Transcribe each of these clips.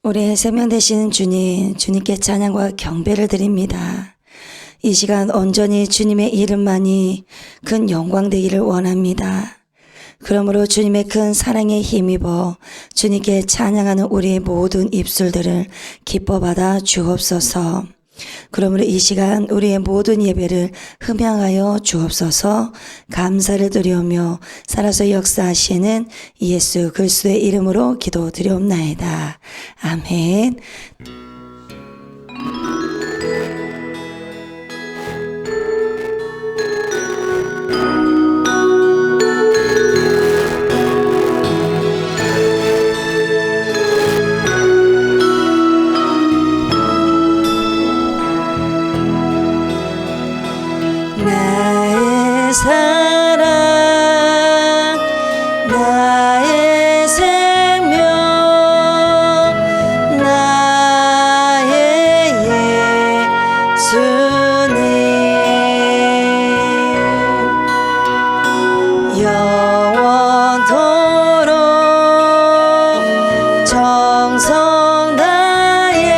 우리의 생명 되시는 주님, 주님께 찬양과 경배를 드립니다. 이 시간 온전히 주님의 이름만이 큰 영광 되기를 원합니다. 그러므로 주님의 큰 사랑에 힘입어 주님께 찬양하는 우리의 모든 입술들을 기뻐 받아 주옵소서. 그러므로 이 시간 우리의 모든 예배를 흠양하여 주옵소서. 감사를 드리오며 살아서 역사하시는 예수 그리스도의 이름으로 기도드리옵나이다. 아멘. 나의 사랑, 나의 생명, 나의 예수님, 영원토록 정성 다해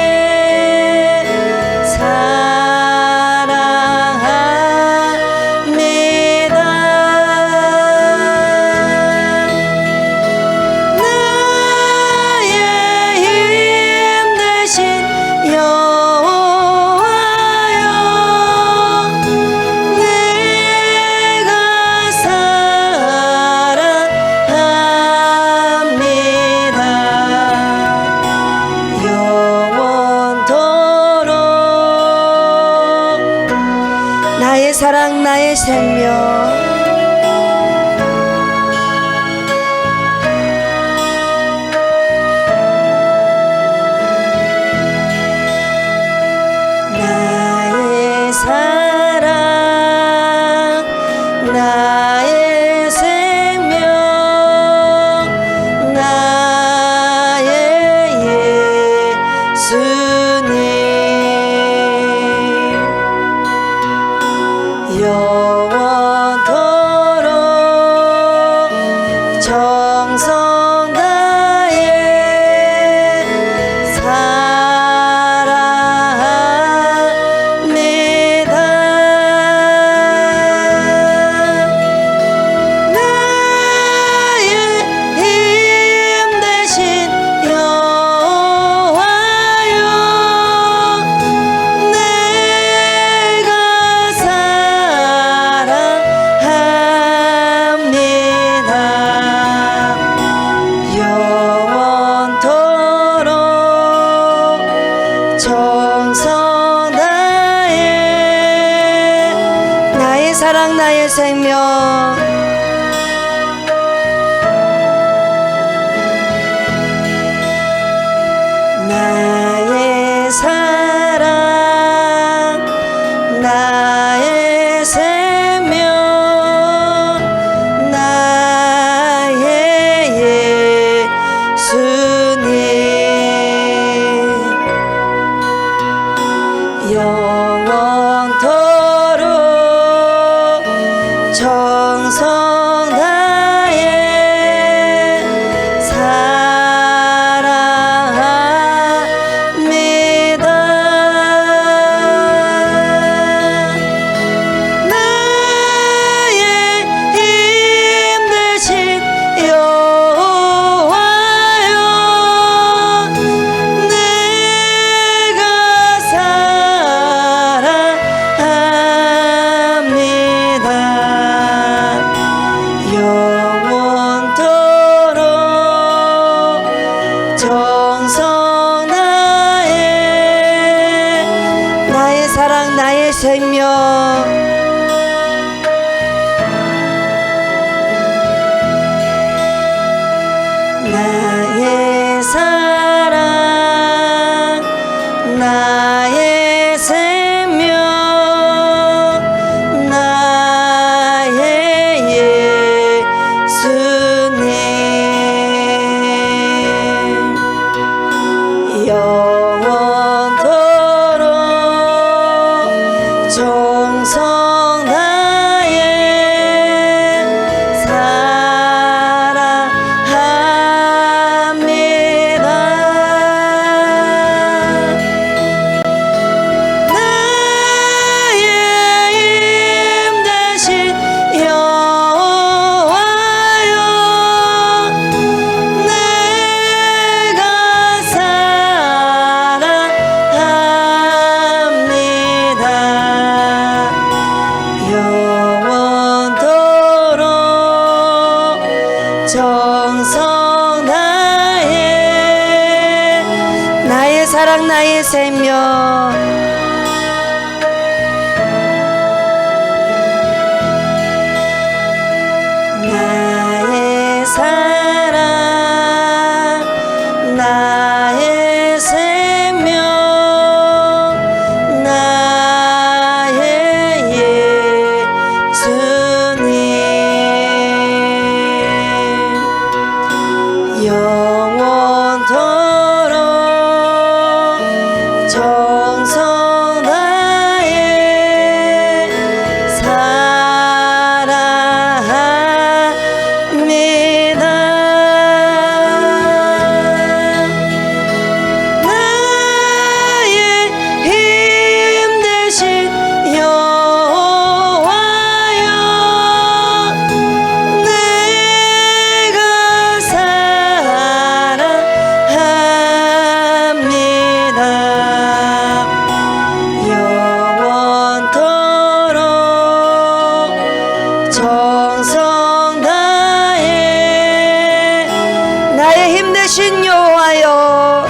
나의 사랑 나의 생명 나의 사랑 나의 생명 나의 예수님 영원토록 정성 다해 사랑합니다. 나의 힘 대신 여호와여 내가 사랑합니다. 영원토록 정성 다해 나의 사랑 나의 생명 나의 사랑 나의 생명 나의 예수님 영원토록 정성 다해 사랑합니다. 나의 힘 대신 여호와여 내가 사랑합니다. 영원토록 정성 다해 나의 사랑 나의 생명 나의 사랑 나의 생명 나의 예수님 영원토록 정성 다해 사랑합니다. 사랑 나의 생명 나의 사랑 나의 생명 나의 예수님 영원토록 정성 다해 사랑합니다. 나의 힘 되신 여호와여 내가 사랑합니다. 영원토록 정성 다해 나의 힘 되신 여호와여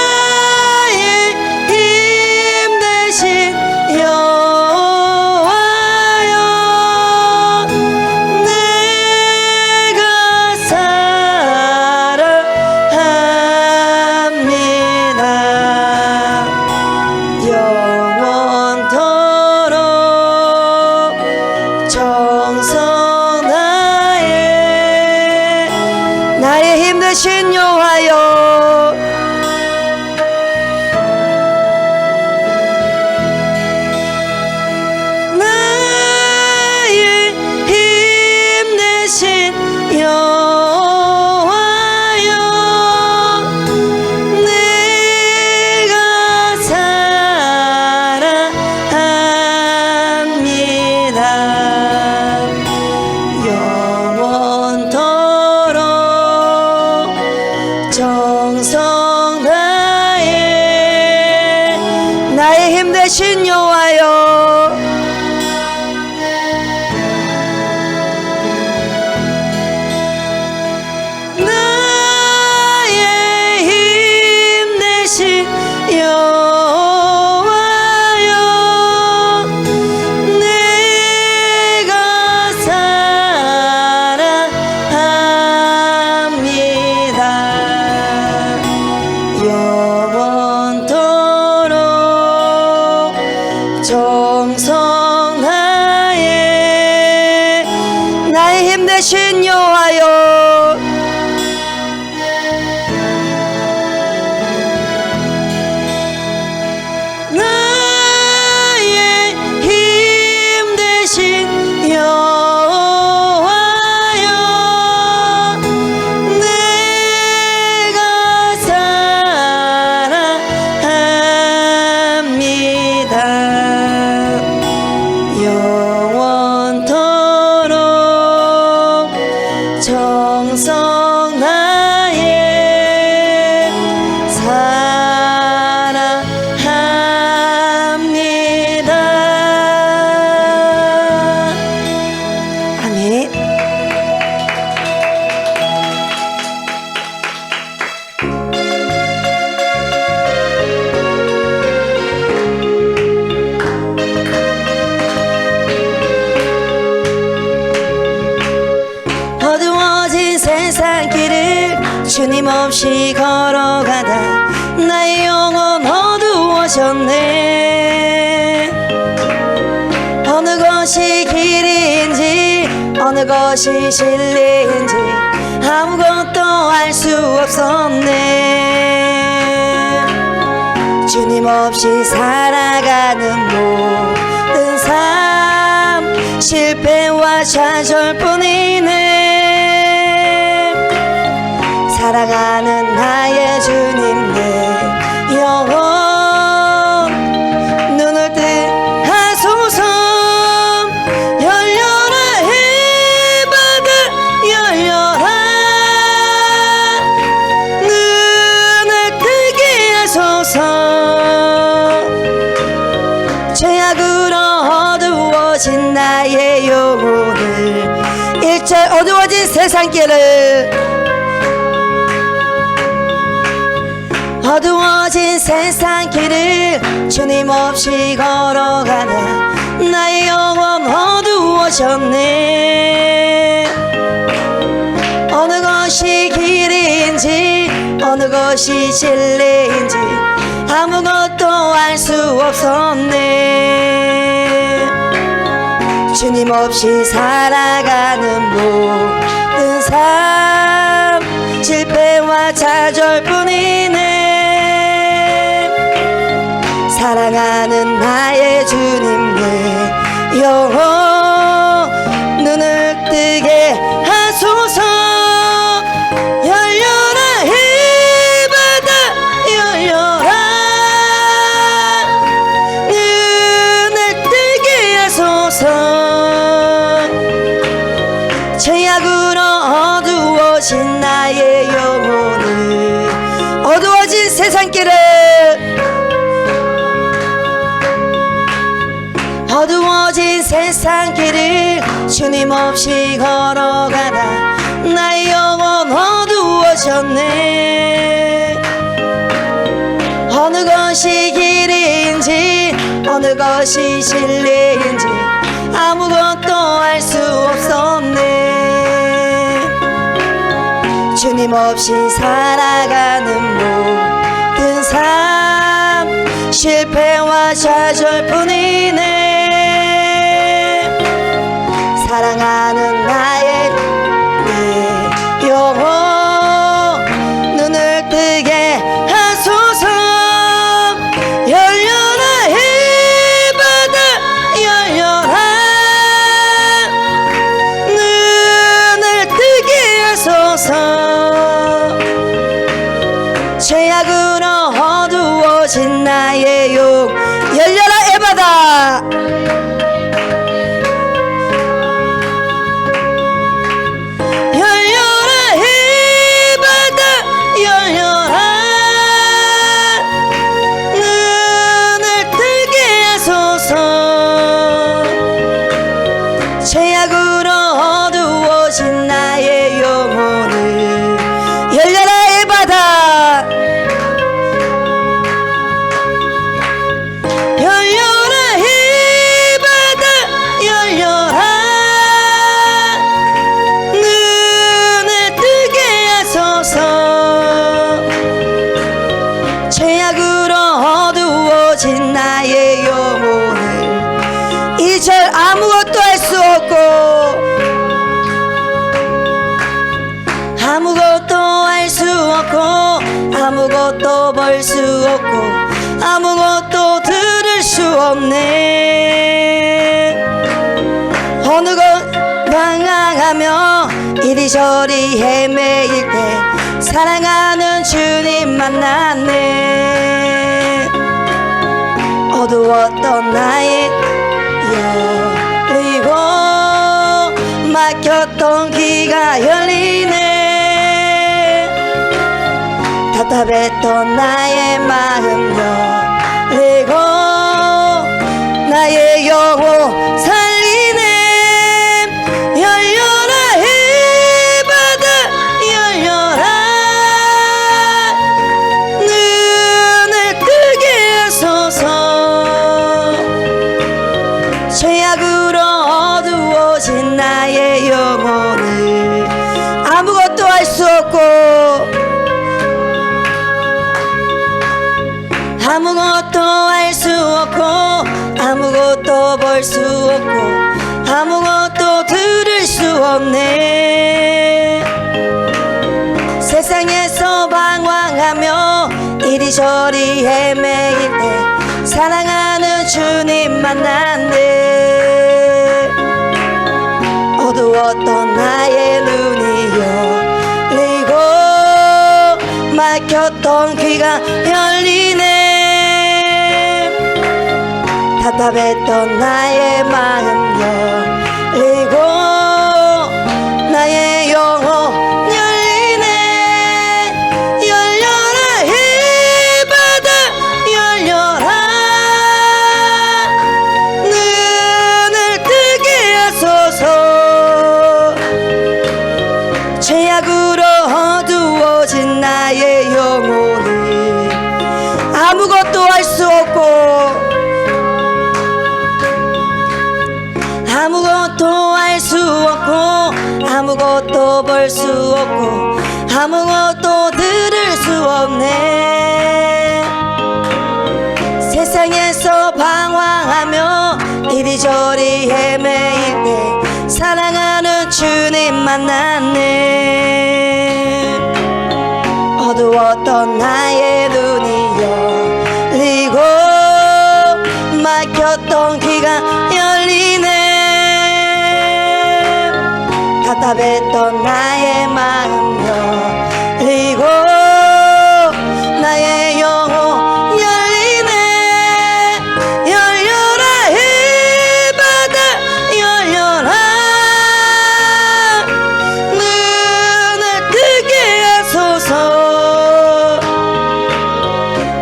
나의 힘 되신 여호와여 내가 사랑합니다. 영원토록 정성 다해 나의 힘 되신 여호와여 나의 힘 되신 여호와여 내가 사랑합니다. 영원토록 정성 다해 나의 힘 되신 여호와여 나의 힘 되신 여호와여 내가 사랑합니다. 영원토록 정성 다해 나의 힘 되신 여호와여 나의 힘 되신 여호와여 내가 사랑합니다. 영원토록 정성 다해 사랑합니다. 아멘. 어두워진 세상 길을 주님 없이 걸어가다 나의 영혼 어두워졌네. 어느 것이 길인지 어느 것이 진리인지 아무것도 알 수 없었네. 주님 없이 살아가는 모든 삶 실패와 좌절뿐이네. 사랑하는 나의 주님 내 영혼 눈을 뜨하소서. 열려라 해바다 열려라 눈을 뜨게 하소서. 죄악으로 어두워진 나의 영혼을 이제 어두워진 세상길을 어두워진 세상길을 주님 없이 걸어가나 나의 영혼 어두워졌네. 어느 것이 길인지 어느 것이 진리인지 아무것도 알 수 없었네. 주님 없이 살아가는 모든 삶 실패와 좌절뿐이네. 사랑하는 나의 주님 내 영혼 눈을 뜨게 하소서. 열려라 이 바다 열려라 눈을 뜨게 하소서. 죄악으로 어두워진 나의 영혼을 어두워진 세상길을 어두워진 세상길을 주님 없이 걸어가다 나의 영혼 어두워졌네. 어느 것이 길인지 어느 것이 진리인지 아무것도 알 수 없었네. 주님 없이 살아가는 모든 삶 실패와 좌절뿐이네. 사랑하는 나의 내 영혼 눈을 뜨게 하소서. 열려라 이 바다 열려라 눈을 뜨게 하소서. 죄악으로 어두워진 나의 영 열려라 이 바다 죄악으로 어두워진 나의 영혼을 열려라 이 바다 열려라 이 바다 열려라 눈을 뜨게 하소서. 죄악으로 어두워진 나의 영혼을 이제 아무것도 할 수 없고 아무것도 할 수 없고 아무것도 볼 수 없고 아무것도 들을 수 없네. 어느 것 방황하며 이리저리 헤매일 때 사랑하는 주님 만났네. 어두웠던 나의 열리고 막혔던 귀가 열리네. 답답했던 나의 마음 열리고 나의 영혼 살리네. 열려라 이 바다 열려라 눈을 뜨게 하소서. 죄악으로 어두워진 나의 영혼을 아무것도 할 수 없고 아무것도 할 수 없고 아무것도 볼 수 없고 아무것도 들을 수 없네. 세상에서 방황하며 이리저리 헤매일 때 사랑하는 주님 만났네. 어두웠던 나의 눈이 열리고 막혔던 귀가 열리네. 답답했던 나의 마음 열리고 나의 영혼 열리네. 열려라 이 바다 열려라 눈을 뜨게 하소서. 볼 수 없고 아무것도 들을 수 없네. 세상에서 방황하며 이리저리 헤매일 때 사랑하는 주님 만났네. 어두웠던 나의 눈이 열리고 막혔던 귀가 열리네. 답답했던 나의 마음 열리고 나의 영혼 열리네. 열려라 이 바다 열려라. 눈을 뜨게 하소서.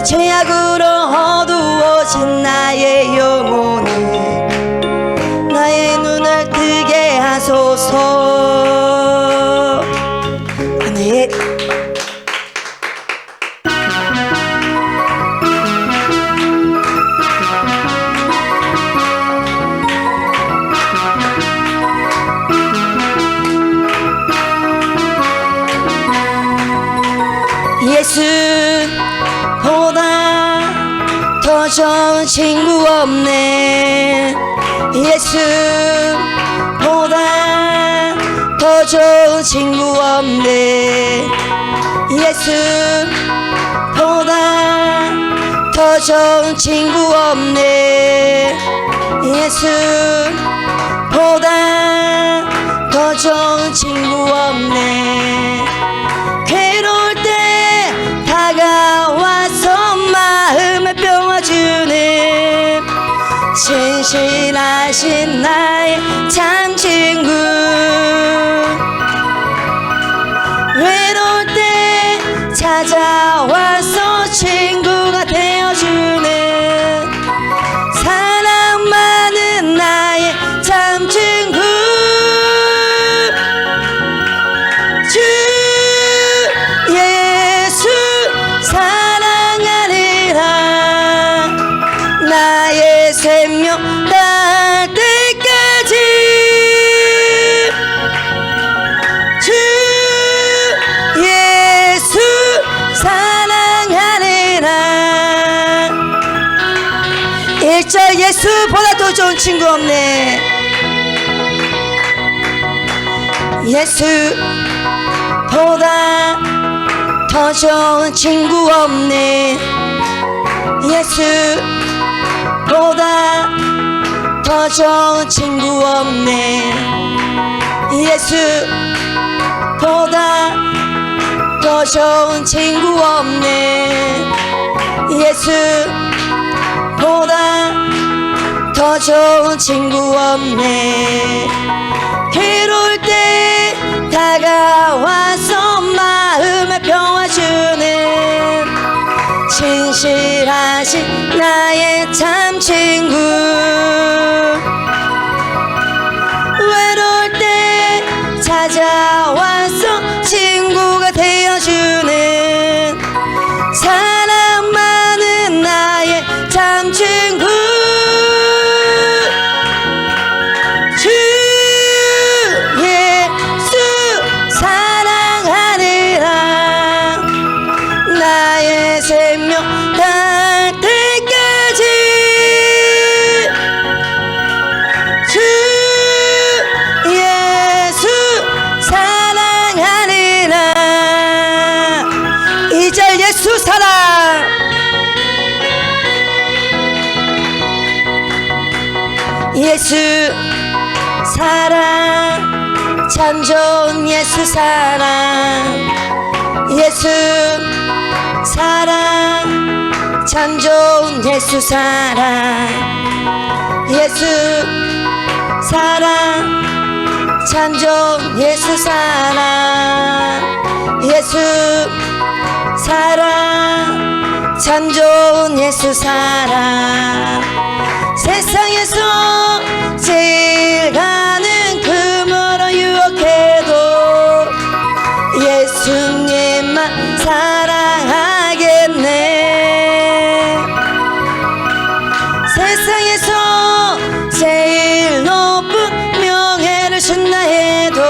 죄악으로 어두워진 나의 영혼을 나의 눈을 뜨게 하소서. 아멘. 예수보다 더 좋은 친구 없네. 예수보다 더 좋은 친구 없네. 예수보다 더 좋은 친구 없네. 예수보다 더 좋은 친구 없네. 괴로울 때 다가와서 마음에 평화주는 진실하신 나의 참 친구. 외로울 때 찾아와서 친구가 되어주는 사랑 많은 나의 참 친구. 주 예수 사랑하리라. 나의 생명 닿을 때까지. 주 예수 사랑하리라. 1절 예수보다 더 좋은 친구 없네. 예수보다 더 좋은 친구 없네. 예수보다 더 좋은 친구 없네. 예수보다 더 좋은 친구 없네. 예수보다 더 좋은 친구 없네. 괴로울 때 다가와서 마음에 평화주는 진실하신 나의 참 친구. 외로울 때 찾아와서 친구가 되어주는 사랑 많은 나의 참 친구. 주 예수 사랑하리라. 나의 생명 닿을 때까지. 주 예수 사랑하리라. 2절 예수 사랑. 예수 사랑 참 좋은 예수 사랑. 예수 사랑 참 좋은 예수 사랑. 예수 사랑 참 좋은 예수 사랑. 예수 사랑 참 좋은 예수 사랑. 세상에서 제일 가는 금으로 유혹해도 예수님만 사랑하겠네. 세상에서 제일 높은 명예를 준다 해도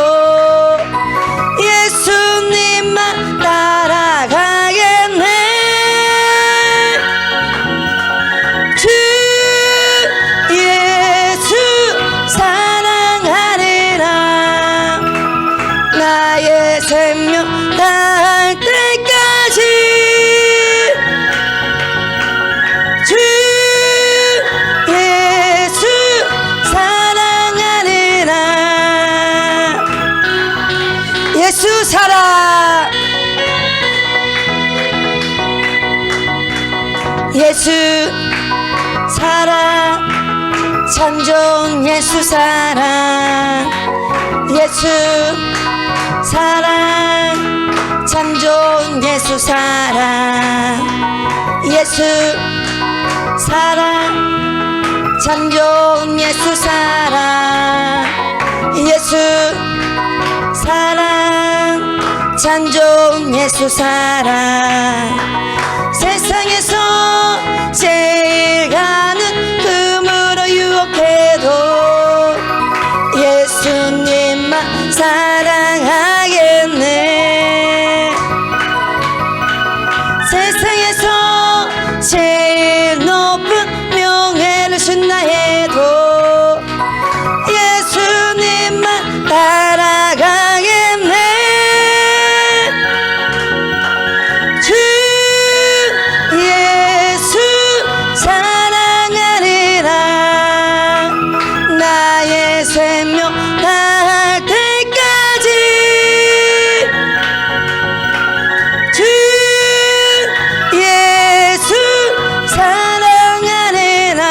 예수 사랑 참 좋은 예수 사랑 예수 사랑 참 좋은 예수 사랑 예수 사랑 참 좋은 예수 사랑 예수 사랑 참 좋은 예수 사랑 세상에서 제일 가는 금으로 유혹해도 예수님만 사랑하겠네 세상에서 제일 높은 명예를 준다 해도 예수님만 따라가겠네 주 예수 사랑하리라 나의 생명 다할 때까지 주 예수 사랑하리라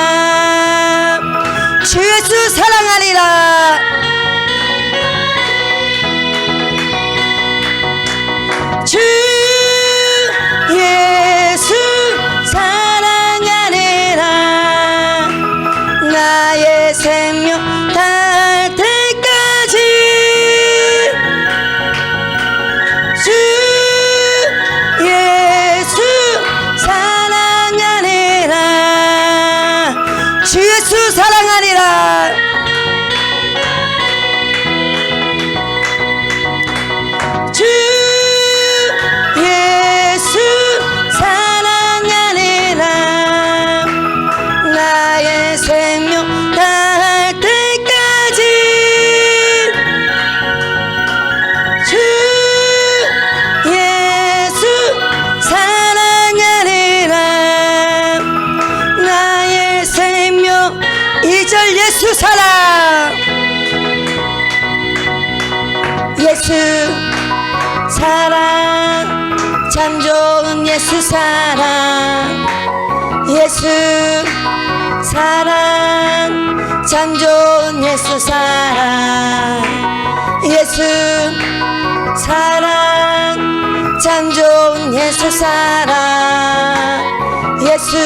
주 예수 사랑하리라 주 예수 사랑하리라 나의 생명 다할 때까지 주 예수 사랑하리라 주 예수 사랑하리라 주 예수 사랑하리라 나의 생명 다할 때까지 주 예수 사랑하리라 나의 생명 2절 예수 사랑 예수 사랑 참 좋은 예수 사랑 예수 사랑 참 좋은 예수 사랑 예수 사랑 참 좋은 예수 사랑 예수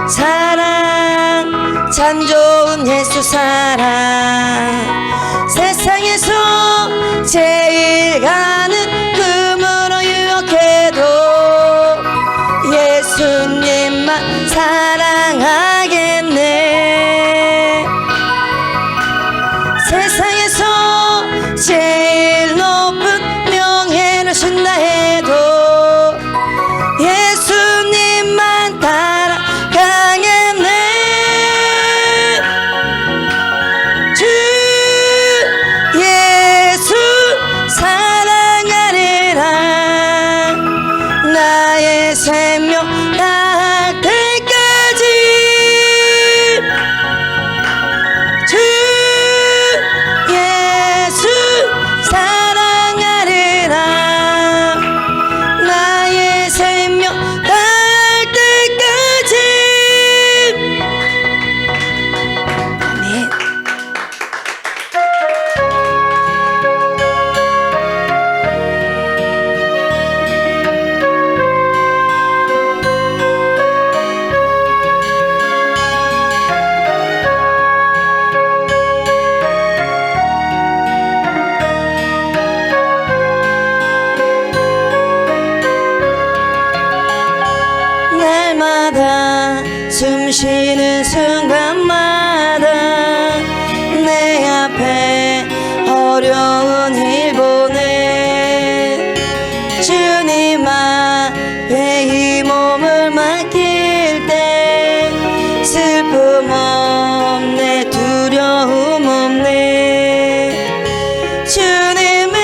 사랑 참 좋은 예수 사랑 세상에서 제일 가는 금으로 유혹해도 예수님만 사랑하겠네 세상에서 제일 높은 명예를 준다 해도 예수님만 따라가겠네 주 예수 사랑하리라 나의 생명 다할 때까지 주 예수 사랑하리라 나의 생명 다할 때까지 아멘 날마다 숨 쉬는 순간마다 내 앞에 어려운 일 보내 주님 앞에 이 몸을 맡길 때 슬픔 없네 두려움 없네 주님의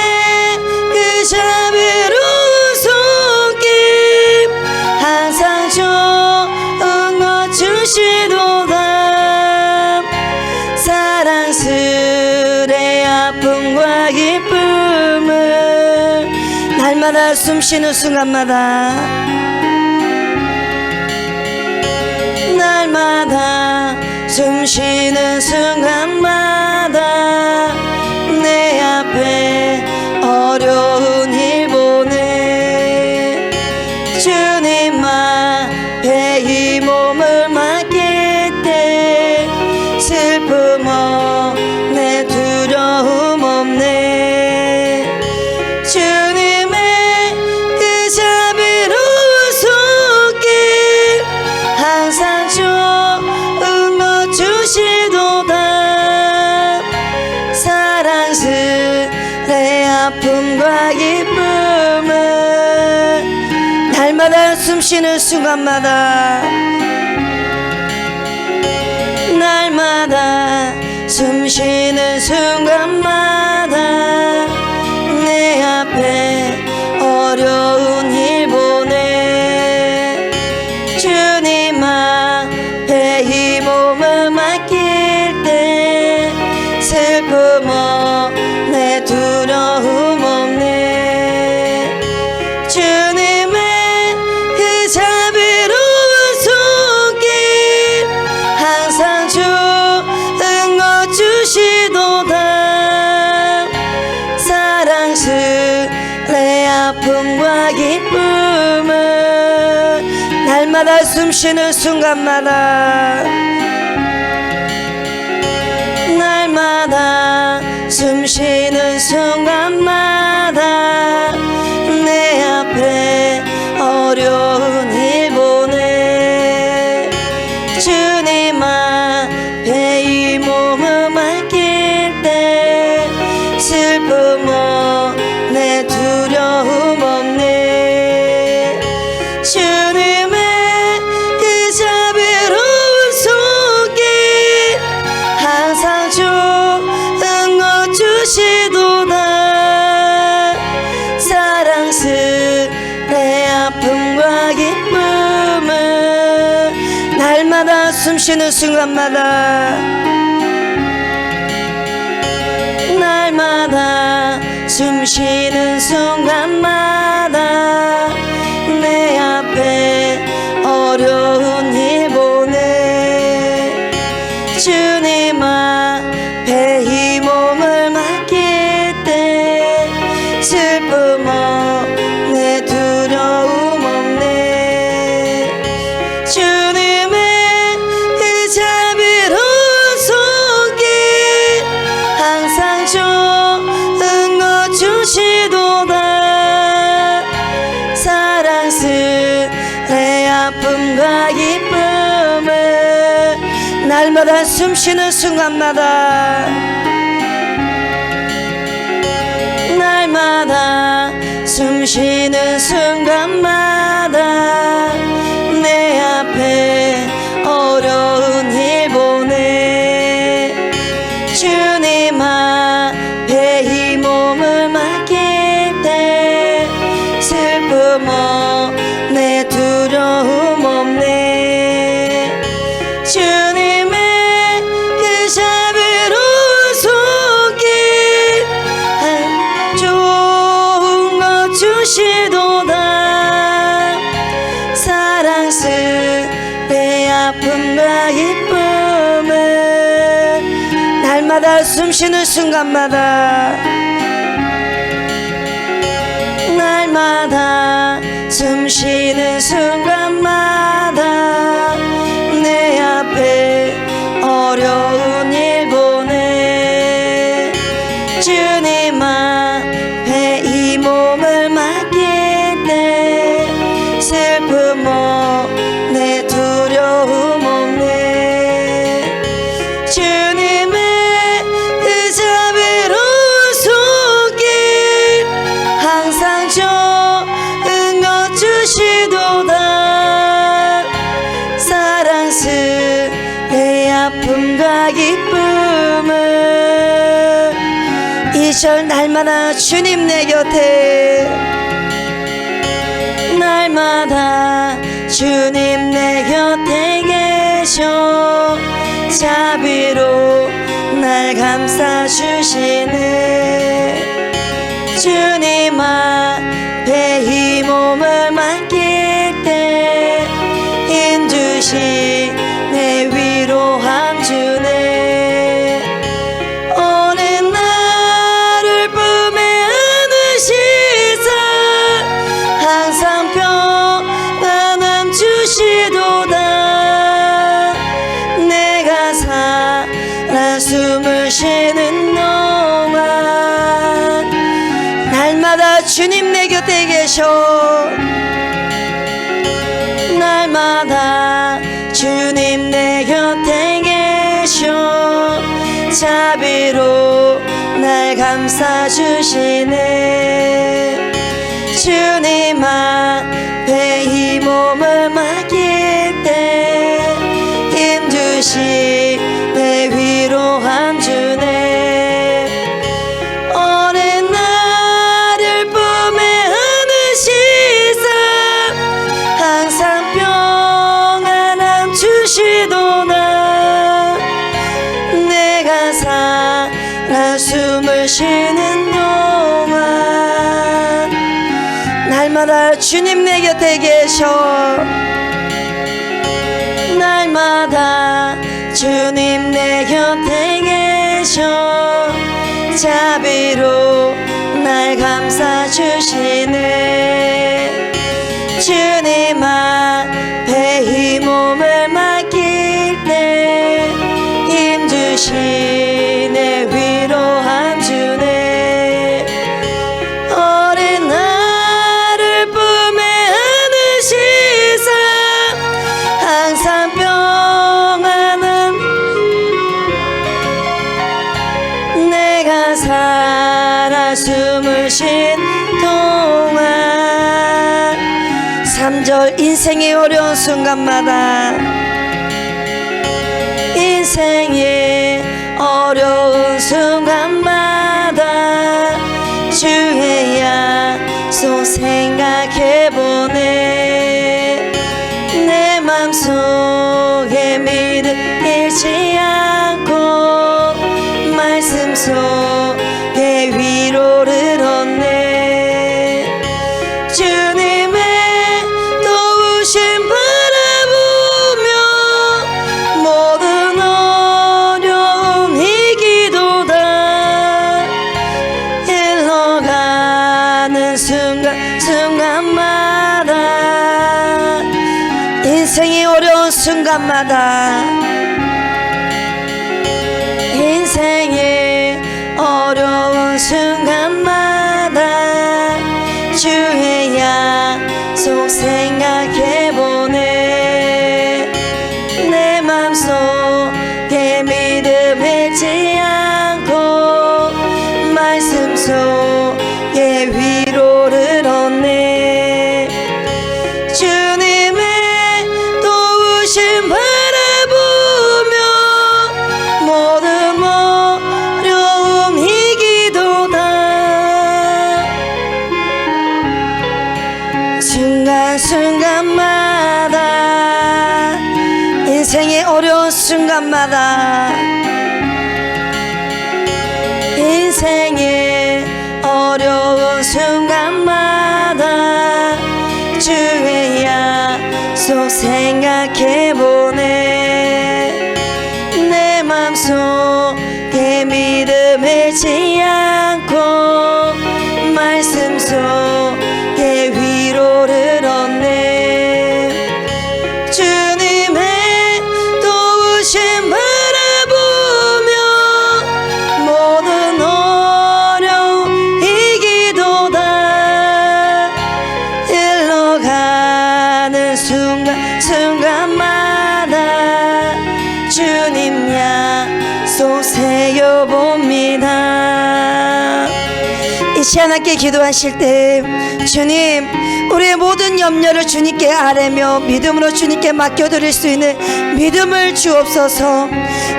그 자비로운 손길 항상 좋은 것 주시도다 사랑스레 아픔과 기쁨을 날마다 숨 쉬는 순간마다 날마다 숨 쉬는 순간마다 내 앞에 어려운 일 보내 주님 앞에 이 몸을 맡길 때 슬픔 없네 두려움 없네 주님의 그 자비로운 손길 항상 좋은 것 주시도다 사랑스레 아픔과 기쁨을 날마다 숨쉬는 순간마다 날마다 숨쉬는 순간마다 내 앞에 어려운 일 보내 주님 앞에 이 몸을 맡길 때 슬픔 없네 두려움 없네 주님의 그 자비로운 손길 항상 좋은 것 주시도다 사랑스레 아픔과 기쁨을 날마다 숨쉬는 순간마다 날마다 숨쉬는 순간마다 내 앞에 어려운 일 보내 주님 앞에 이 몸을 맡길 때 슬픔 없네 두려움 없네 주님의 그 자비로운 손길 항상 좋은 것 주시도다 사랑스레 아픔과 기쁨을 날마다 숨쉬는 순간마다 날마다 숨쉬는 순간마다 내 앞에 어려운 일 보내 주님 앞에 이 몸을 맡길 때 슬픔 없네 두려움 없네 주님의 그 자비로운 손길 항상 좋은 것 주시도다 사랑스레 아픔과 기쁨을 날마다 숨쉬는 순간마다 날마다 숨쉬는 순간마다 내 앞에 어려운 일 보내 주님 앞에 이 몸을 맡길 때 슬픔 없네 두려움 없네 주님의 그 자비로운 손길 좋은 것 주시도다 사랑스레 아픔과 기쁨을 날마다 숨쉬는 순간마다 날마다 숨쉬는 순간마다 내 앞에 어려운 일 보내 주님 앞에 이 몸을 맡길 때 슬픔 없네 두려움 없네 주님의 그 자비로운 손길 항상 좋은 것 주시도다 사랑스레 아픔과 기쁨을 이 절 날마다 주님 내 곁에 날마다 주님 내 곁에 계셔 자비로 날 감싸주시네 주님 앞에 이 몸을 맡길 때 인주시네 날마다 주님 내 곁에 계셔. 날마다 주님 내 곁에 계셔. 자비로 날 감싸주시네. 주님 앞에 이 몸을 맡길 때 힘주시네. 위로함 주네. 오랜 나를 품에 안으시사 항상 평안함 주시도다. 내가 살아 숨을 쉬는 동안 날마다 주님 내 곁에 계셔. 날마다 주님 내 곁에 계셔. 자비로 날 감싸주시네. 주님 앞에 이 몸을 맡길 때 힘주시네. 위로함 주네. 오랜 나를 품에 안으시사 항상 평안함. 내가 살아 숨을 쉰 동안. 3절 인생의 어려운 순간마다 인생의 어려운 순간마다 주의 약속 생각해보네. 내 맘속에 믿음 잃지 않고 말씀 속에 위로를 얻네. 주님의 도우심 바라보며 모든 어려움 이기도다. 흘러가는 순간마다 인생이 어려운 순간마다 인생의 어려운 순간마다 주의 약속 생각해보네. 내 맘속에 믿음 잃지 않고 말씀 속에 위로를 얻네. 주님의 도우심 바라보며 모든 어려움 이기도다. 순간순간마다 인생의 어려운 순간마다 인생의 어려운 순간마다 주의 약속 생각해보네. 내 맘속에 믿음 잃지 않고 말씀 속에 위로를 얻네. 주님의 도우심 바라보며 모든 어려움 이기도다. 흘러가는 순간마다 주님 약속 새겨봅니다. 이 시간 함께 기도하실 때 주님, 우리의 모든 염려를 주님께 아뢰며 믿음으로 주님께 맡겨드릴 수 있는 믿음을 주옵소서.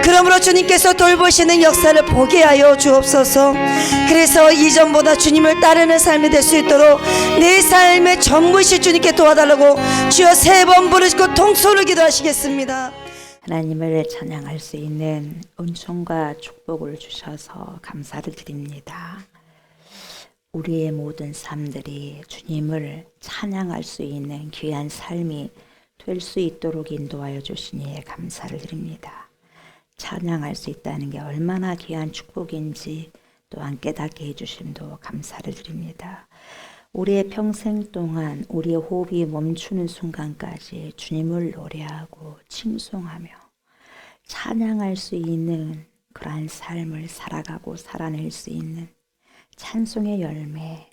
그러므로 주님께서 돌보시는 역사를 보게 하여 주옵소서. 그래서 이전보다 주님을 따르는 삶이 될 수 있도록 내 삶의 전부이신 주님께 도와달라고 주여 3번 부르시고 통소를 기도하시겠습니다. 하나님을 찬양할 수 있는 은총과 축복을 주셔서 감사를 드립니다. 우리의 모든 삶들이 주님을 찬양할 수 있는 귀한 삶이 될 수 있도록 인도하여 주시니 감사를 드립니다. 찬양할 수 있다는 게 얼마나 귀한 축복인지 또한 깨닫게 해주심도 감사를 드립니다. 우리의 평생 동안 우리의 호흡이 멈추는 순간까지 주님을 노래하고 칭송하며 찬양할 수 있는 그러한 삶을 살아가고 살아낼 수 있는 찬송의 열매,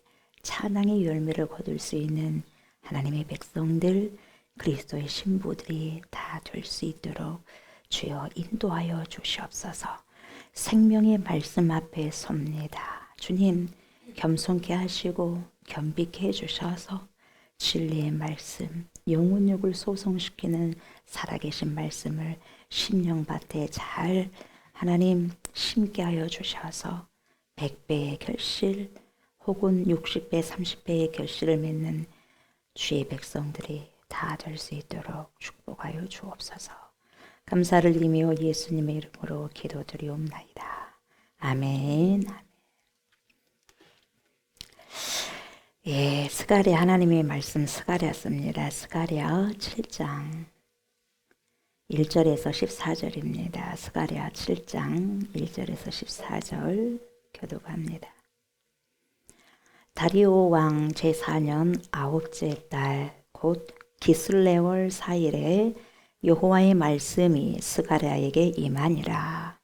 찬양의 열매를 거둘 수 있는 하나님의 백성들, 그리스도의 신부들이 다 될 수 있도록 주여 인도하여 주시옵소서. 생명의 말씀 앞에 섭니다. 주님, 겸손케 하시고 겸비케 해주셔서 진리의 말씀, 영혼육을 소성시키는 살아계신 말씀을 심령밭에 잘 하나님 심게 하여 주셔서 100배의 결실 혹은 60배, 30배의 결실을 맺는 주의 백성들이 다 될 수 있도록 축복하여 주옵소서. 감사를 드리며 예수님의 이름으로 기도드리옵나이다. 아멘. 예, 스가랴 하나님의 말씀 스가랴습니다. 스가랴 7장 1절에서 14절입니다. 스가랴 7장 1절에서 14절 교독합니다. 다리오 왕 제4년 아홉째 달 곧 기슬레월 4일에 여호와의 말씀이 스가랴에게 임하니라.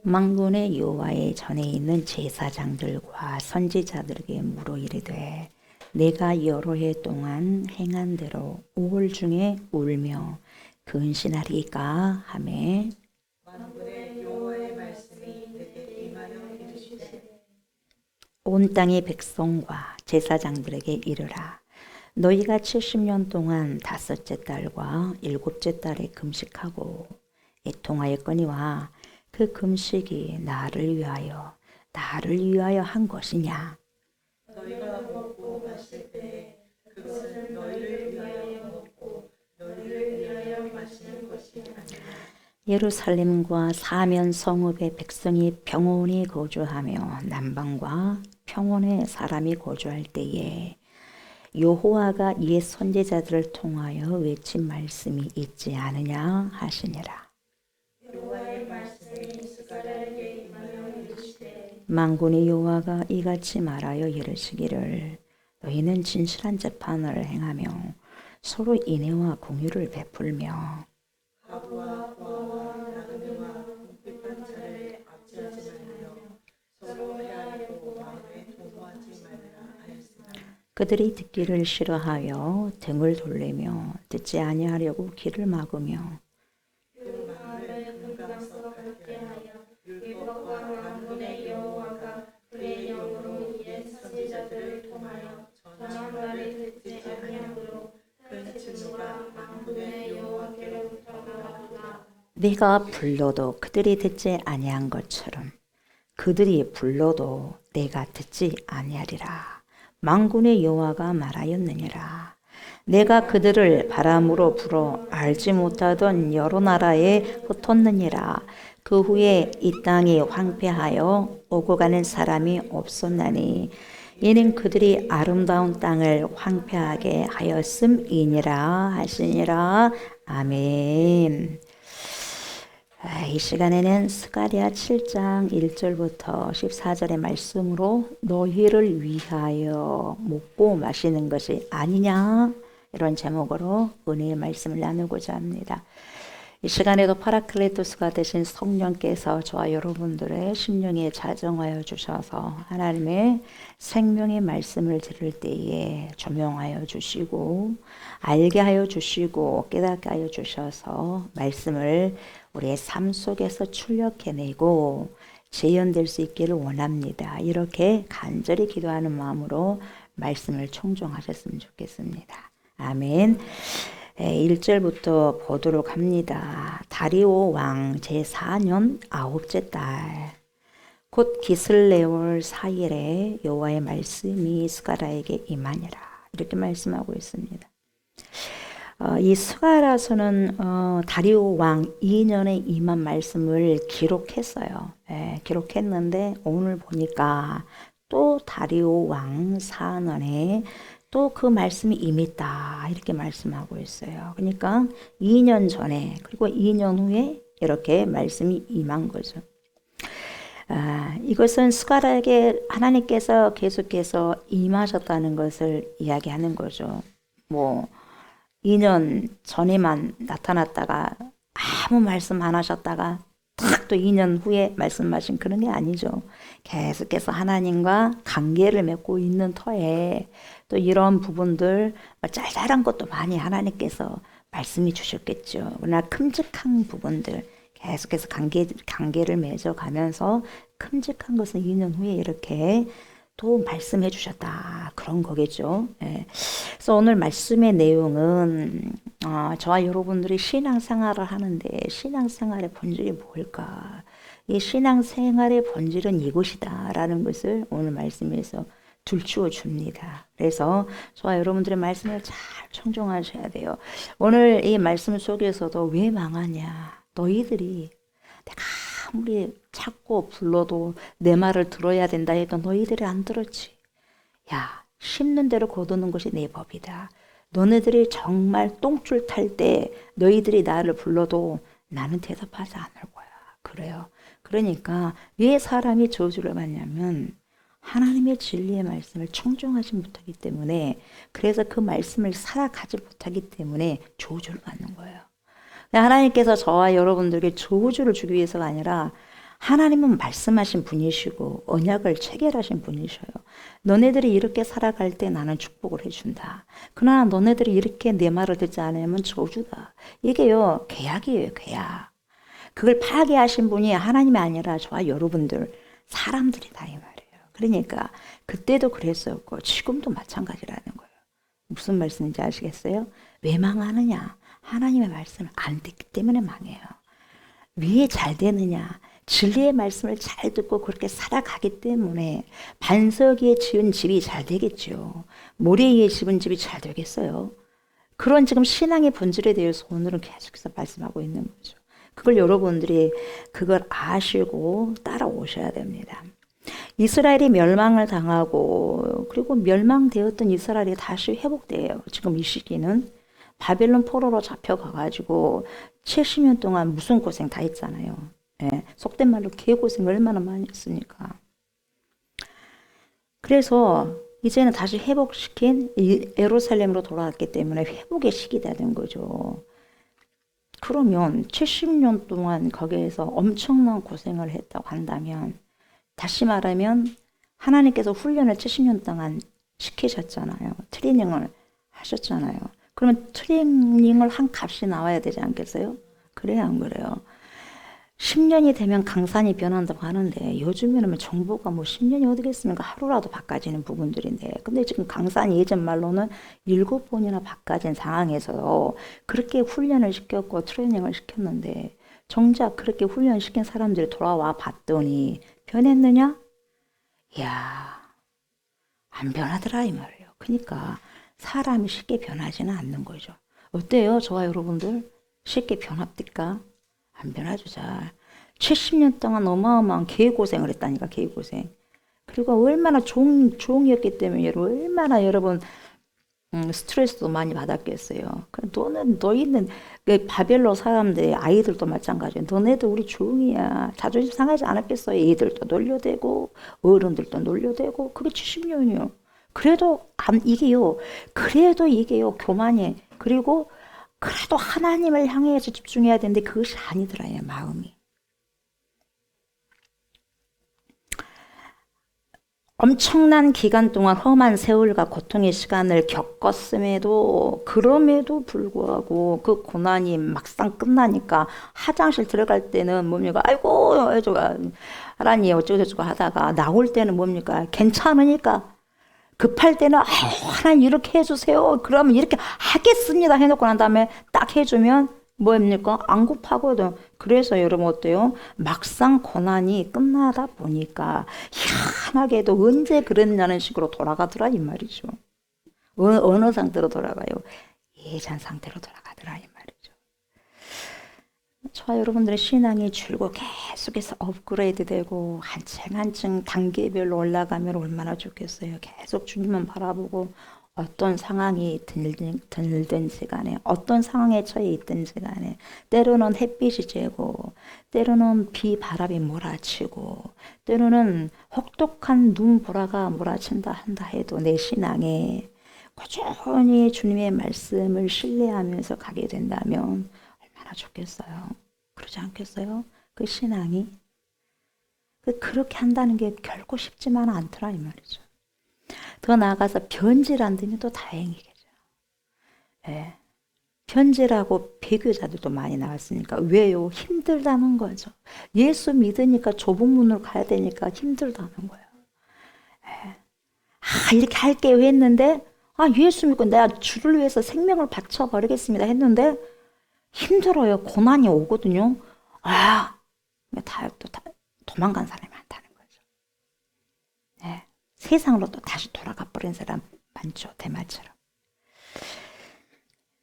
만군의 여호와의 전에 있는 제사장들과 선지자들에게 물어 이르되 내가 여러 해 동안 행한 대로 5월 중에 울며 근신하리까 하매 온 땅의 백성과 제사장들에게 이르라. 너희가 70년 동안 다섯째 달과 일곱째 달에 금식하고 애통하였거니와 그 금식이 나를 위하여 한 것이냐? 너희가 먹고 마실 때 그것은 너희를 위하여 먹고 너희를 위하여 마시는 것이 아니라 예루살렘과 사면 성읍의 백성이 평온히 거주하며 남방과 평온의 사람이 거주할 때에 여호와가 옛 선지자들을 통하여 외친 말씀이 있지 않으냐 하시니라. 여호와의 말씀이 스가랴에게 임하여 이르시되 만군의 여호와가 이같이 말하여 이르시기를 너희는 진실한 재판을 행하며 서로 인애와 공유를 베풀며 과부와 고아와 나그네와 궁핍한 자를 압제하지 말며 서로 헤아리고 마음에 도모하지 말라 하였으나 그들이 듣기를 싫어하여 등을 돌리며 듣지 아니하려고 귀를 막으며 그 마음을 금강석같게 하여 율법과 만군의 여호와가 그의 영으로 옛 선지자들을 통하여 전한 말을 듣지 아니하므로 큰 진노가 만군의 여호와께로부터 나왔구나. 내가 불러도 그들이 듣지 아니한 것처럼 그들이 불러도 내가 듣지 아니하리라. 만군의 여호와가 말하였느니라. 내가 그들을 바람으로 불어 알지 못하던 여러 나라에 흩었느니라. 그 후에 이 땅이 황폐하여 오고 가는 사람이 없었나니 이는 그들이 아름다운 땅을 황폐하게 하였음이니라 하시니라. 아멘. 이 시간에는 스가랴 7장 1절부터 14절의 말씀으로 너희를 위하여 먹고 마시는 것이 아니냐 이런 제목으로 은혜의 말씀을 나누고자 합니다. 이 시간에도 파라클레토스가 되신 성령께서 저와 여러분들의 심령에 자정하여 주셔서 하나님의 생명의 말씀을 들을 때에 조명하여 주시고 알게 하여 주시고 깨닫게 하여 주셔서 말씀을 우리의 삶 속에서 출력해내고 재현될 수 있기를 원합니다. 이렇게 간절히 기도하는 마음으로 말씀을 청종하셨으면 좋겠습니다. 아멘. 1절부터 보도록 합니다. 다리오 왕 제4년 아홉째 달 곧 기슬레월 4일에 여호와의 말씀이 스가랴에게 임하니라. 이렇게 말씀하고 있습니다. 이 스가랴서는 다리오 왕 2년에 임한 말씀을 기록했어요. 기록했는데 오늘 보니까 또 다리오 왕 4년에 또 그 말씀이 임했다 이렇게 말씀하고 있어요. 그러니까 2년 전에 그리고 2년 후에 이렇게 말씀이 임한 거죠. 이것은 스가랴에게 하나님께서 계속해서 임하셨다는 것을 이야기하는 거죠. 2년 전에만 나타났다가 아무 말씀 안 하셨다가 딱 또 2년 후에 말씀하신 그런 게 아니죠. 계속해서 하나님과 관계를 맺고 있는 터에 또 이런 부분들 짤짤한 것도 많이 하나님께서 말씀해 주셨겠죠. 그러나 큼직한 부분들 계속해서 관계를 맺어가면서 큼직한 것은 2년 후에 이렇게 또 말씀해 주셨다. 그런 거겠죠. 예. 그래서 오늘 말씀의 내용은 저와 여러분들이 신앙생활을 하는데 신앙생활의 본질이 뭘까? 이 신앙생활의 본질은 이것이다 라는 것을 오늘 말씀에서 들추어 줍니다. 그래서 저와 여러분들의 말씀을 잘 청종하셔야 돼요. 오늘 이 말씀 속에서도 왜 망하냐? 너희들이 내가 아무리 찾고 불러도 내 말을 들어야 된다 해도 너희들이 안 들었지. 야, 심는 대로 거두는 것이 내 법이다. 너네들이 정말 똥줄 탈 때 너희들이 나를 불러도 나는 대답하지 않을 거야. 그래요. 그러니까 왜 사람이 저주를 받냐면 하나님의 진리의 말씀을 청종하지 못하기 때문에, 그래서 그 말씀을 살아가지 못하기 때문에 저주를 받는 거예요. 하나님께서 저와 여러분들에게 저주를 주기 위해서가 아니라 하나님은 말씀하신 분이시고 언약을 체결하신 분이셔요. 너네들이 이렇게 살아갈 때 나는 축복을 해준다. 그러나 너네들이 이렇게 내 말을 듣지 않으면 저주다. 이게요, 계약이에요, 계약. 그걸 파괴하신 분이 하나님이 아니라 저와 여러분들, 사람들이다 이 말이에요. 그러니까 그때도 그랬었고 지금도 마찬가지라는 거예요. 무슨 말씀인지 아시겠어요? 왜 망하느냐? 하나님의 말씀을 안 듣기 때문에 망해요. 왜 잘 되느냐? 진리의 말씀을 잘 듣고 그렇게 살아가기 때문에 반석 위에 지은 집이 잘 되겠죠. 모래 위에 지은 집이 잘 되겠어요. 그런 지금 신앙의 본질에 대해서 오늘은 계속해서 말씀하고 있는 거죠. 그걸 여러분들이 그걸 아시고 따라오셔야 됩니다. 이스라엘이 멸망을 당하고 그리고 멸망되었던 이스라엘이 다시 회복돼요. 지금 이 시기는 바벨론 포로로 잡혀가가지고 70년 동안 무슨 고생 다 했잖아요. 예, 속된 말로 개고생 얼마나 많이 했으니까. 그래서 이제는 다시 회복시킨 예루살렘으로 돌아왔기 때문에 회복의 시기가 된 거죠. 그러면 70년 동안 거기에서 엄청난 고생을 했다고 한다면, 다시 말하면 하나님께서 훈련을 70년 동안 시키셨잖아요. 트레이닝을 하셨잖아요. 그러면 트레이닝을 한 값이 나와야 되지 않겠어요? 그래요, 안 그래요? 10년이 되면 강산이 변한다고 하는데 요즘에는 정보가 뭐 10년이 어디겠습니까? 하루라도 바꿔지는 부분들인데, 근데 지금 강산이 예전 말로는 7번이나 바꿔진 상황에서 그렇게 훈련을 시켰고 트레이닝을 시켰는데 정작 그렇게 훈련시킨 사람들이 돌아와 봤더니 변했느냐? 이야, 안 변하더라 이 말이에요. 그러니까 사람이 쉽게 변하지는 않는 거죠. 어때요? 저와 여러분들 쉽게 변합니까? 안 변하죠. 잘 70년 동안 어마어마한 개고생을 했다니까, 개고생. 그리고 얼마나 종이었기 때문에 얼마나 여러분 스트레스도 많이 받았겠어요. 너희는 그 바벨로 사람들 아이들도 마찬가지예요. 너네도 우리 종이야. 자존심 상하지 않았겠어요. 애들도 놀려대고 어른들도 놀려대고. 그게 70년이요. 그래도 이게요 교만이. 그리고 그래도 하나님을 향해서 집중해야 되는데 그것이 아니더라요, 마음이. 엄청난 기간 동안 험한 세월과 고통의 시간을 그럼에도 불구하고 그 고난이 막상 끝나니까 화장실 들어갈 때는 뭡니까? 아이고, 하나님 어쩌고저쩌고 하다가 나올 때는 뭡니까? 괜찮으니까. 급할 때는 하나님 이렇게 해주세요. 그러면 이렇게 하겠습니다 해놓고 난 다음에 딱 해주면 뭐입니까? 안 급하거든. 그래서 여러분 어때요? 막상 고난이 끝나다 보니까 희한하게도 언제 그랬냐는 식으로 돌아가더라 이 말이죠. 어느 상태로 돌아가요? 예전 상태로 돌아가더라 이 말이죠. 저와 여러분들의 신앙이 줄고 계속해서 업그레이드 되고 한층 단계별로 올라가면 얼마나 좋겠어요. 계속 주님만 바라보고 어떤 상황이 들든지 간에, 어떤 상황에 처해 있든지 간에, 때로는 햇빛이 쬐고, 때로는 바람이 몰아치고, 때로는 혹독한 눈보라가 몰아친다 한다 해도 내 신앙에 꾸준히 주님의 말씀을 신뢰하면서 가게 된다면 얼마나 좋겠어요. 그러지 않겠어요? 그 신앙이. 그렇게 한다는 게 결코 쉽지만 않더라 이 말이죠. 더 나아가서 변질 안 되면 또 다행이겠죠. 예. 변질하고 배교자들도 많이 나왔으니까. 왜요? 힘들다는 거죠. 예수 믿으니까 좁은 문으로 가야 되니까 힘들다는 거예요. 예. 이렇게 할게요 했는데 예수 믿고 내가 주를 위해서 생명을 바쳐버리겠습니다 했는데 힘들어요. 고난이 오거든요. 또 도망간 사람이 많다는 거죠. 네. 세상으로 또 다시 돌아가 버린 사람 많죠. 대마처럼.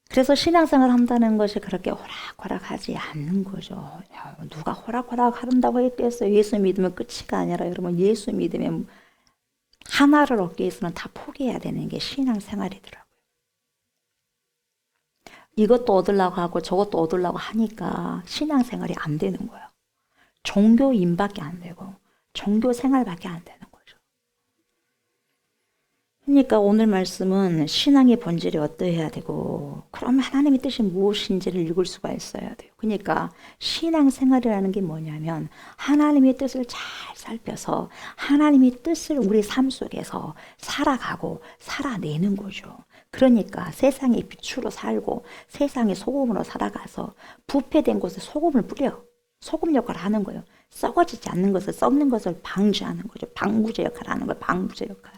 그래서 신앙생활 한다는 것이 그렇게 호락호락하지 않는 거죠. 누가 호락호락 한다고 했겠어요. 예수 믿으면 끝이가 아니라 여러분 예수 믿으면 하나를 얻기 위해서는 다 포기해야 되는 게 신앙생활이더라고요. 이것도 얻으려고 하고 저것도 얻으려고 하니까 신앙생활이 안 되는 거예요. 종교인밖에 안 되고 종교생활밖에 안 되는 거죠. 그러니까 오늘 말씀은 신앙의 본질이 어떠해야 되고 그럼 하나님의 뜻이 무엇인지를 읽을 수가 있어야 돼요. 그러니까 신앙생활이라는 게 뭐냐면 하나님의 뜻을 잘 살펴서 하나님의 뜻을 우리 삶 속에서 살아가고 살아내는 거죠. 그러니까 세상의 빛으로 살고 세상의 소금으로 살아가서 부패된 곳에 소금을 뿌려 소금 역할을 하는 거예요. 썩어지지 않는 것을 썩는 것을 방지하는 거죠. 방부제 역할을 하는 거예요. 방부제 역할.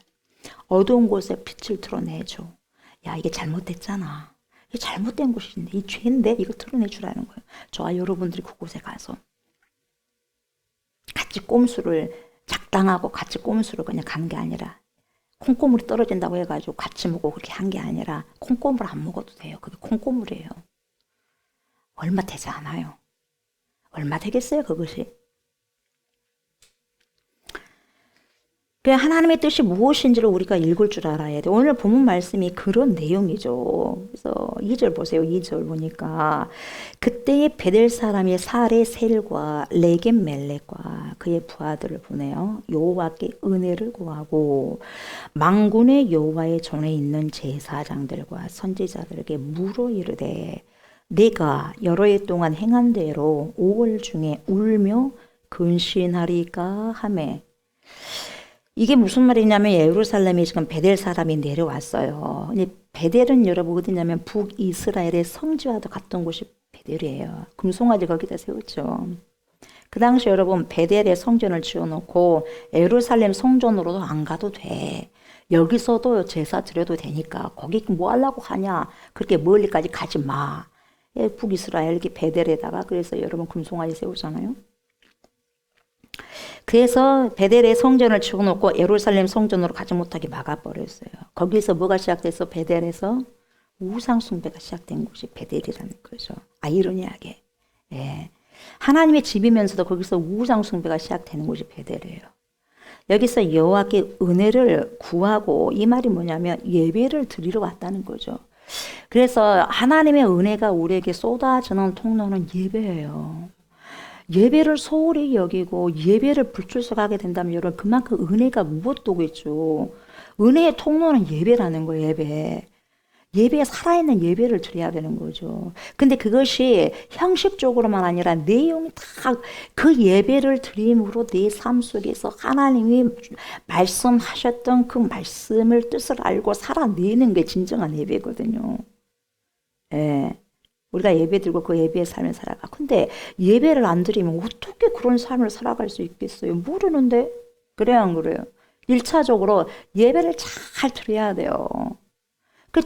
어두운 곳에 빛을 드러내죠. 야 이게 잘못됐잖아. 이게 잘못된 곳인데 이 죄인데 이거 드러내주라는 거예요. 저와 여러분들이 그곳에 가서 같이 꼼수를 작당하고 같이 꼼수를 그냥 간 게 아니라 콩고물이 떨어진다고 해가지고 같이 먹고 그렇게 한 게 아니라 콩고물 안 먹어도 돼요. 그게 콩고물이에요. 얼마 되지 않아요. 얼마 되겠어요 그것이. 하나님의 뜻이 무엇인지를 우리가 읽을 줄 알아야 돼. 오늘 본문 말씀이 그런 내용이죠. 그래서 2절 보세요. 2절 보니까 그때의 베델 사람의 사레셀과 레겜 멜렉과 그의 부하들을 보내요. 여호와께 은혜를 구하고 만군의 여호와의 전에 있는 제사장들과 선지자들에게 물어 이르되 내가 여러 해 동안 행한 대로 5월 중에 울며 근신하리까 하매. 이게 무슨 말이냐면 예루살렘에 지금 베델 사람이 내려왔어요. 베델은 여러분 어디냐면 북이스라엘의 성지와도 같은 곳이 베델이에요. 금송아지 거기다 세웠죠. 그 당시 여러분 베델에 성전을 지어놓고 예루살렘 성전으로도 안 가도 돼. 여기서도 제사 드려도 되니까 거기 뭐 하려고 가냐. 그렇게 멀리까지 가지 마. 북이스라엘 베델에다가 그래서 여러분 금송아지 세우잖아요. 그래서 베델의 성전을 치워놓고 예루살렘 성전으로 가지 못하게 막아버렸어요. 거기서 뭐가 시작돼서 베델에서 우상 숭배가 시작된 곳이 베델이라는 거죠. 아이러니하게. 예. 하나님의 집이면서도 거기서 우상 숭배가 시작되는 곳이 베델이에요. 여기서 여호와께 은혜를 구하고 이 말이 뭐냐면 예배를 드리러 왔다는 거죠. 그래서 하나님의 은혜가 우리에게 쏟아지는 통로는 예배예요. 예배를 소홀히 여기고 예배를 불출석하게 된다면 여러분 그만큼 은혜가 무엇도겠죠. 은혜의 통로는 예배라는 거예요. 예배에 살아있는 예배를 드려야 되는 거죠. 근데 그것이 형식적으로만 아니라 내용이 다 그 예배를 드림으로 내 삶 속에서 하나님이 말씀하셨던 그 말씀을 뜻을 알고 살아내는 게 진정한 예배거든요. 예. 우리가 예배 드리고 그 예배의 삶을 살아가. 근데 예배를 안 드리면 어떻게 그런 삶을 살아갈 수 있겠어요? 모르는데? 그래요, 안 그래요? 1차적으로 예배를 잘 드려야 돼요.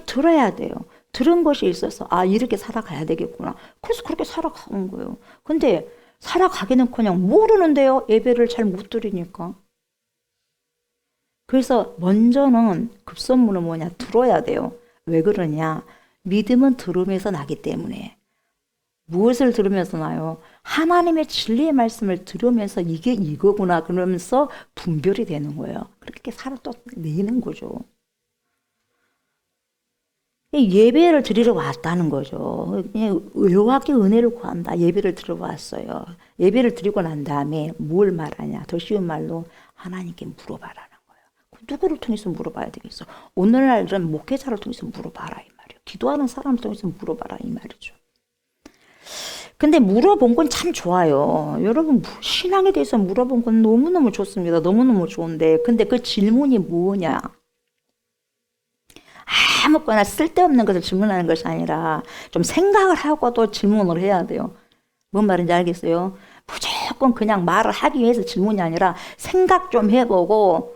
들어야 돼요. 들은 것이 있어서, 이렇게 살아가야 되겠구나. 그래서 그렇게 살아가는 거예요. 근데 살아가기는 그냥 모르는데요? 예배를 잘 못 드리니까. 그래서 먼저는 급선무는 뭐냐? 들어야 돼요. 왜 그러냐? 믿음은 들음에서 나기 때문에. 무엇을 들으면서 나요? 하나님의 진리의 말씀을 들으면서 이게 이거구나 그러면서 분별이 되는 거예요. 그렇게 살아 또 내는 거죠. 예배를 드리러 왔다는 거죠. 여호와께 은혜를 구한다. 예배를 드리러 왔어요. 예배를 드리고 난 다음에 뭘 말하냐? 더 쉬운 말로 하나님께 물어봐라는 거예요. 누구를 통해서 물어봐야 되겠어? 오늘날은 목회자를 통해서 물어봐라 이 말이에요. 기도하는 사람을 통해서 물어봐라 이 말이죠. 근데 물어본 건 참 좋아요. 여러분, 신앙에 대해서 물어본 건 너무너무 좋습니다. 너무너무 좋은데, 근데 그 질문이 뭐냐? 아무거나 쓸데없는 것을 질문하는 것이 아니라 좀 생각을 하고도 질문을 해야 돼요. 뭔 말인지 알겠어요? 무조건 그냥 말을 하기 위해서 질문이 아니라 생각 좀 해보고,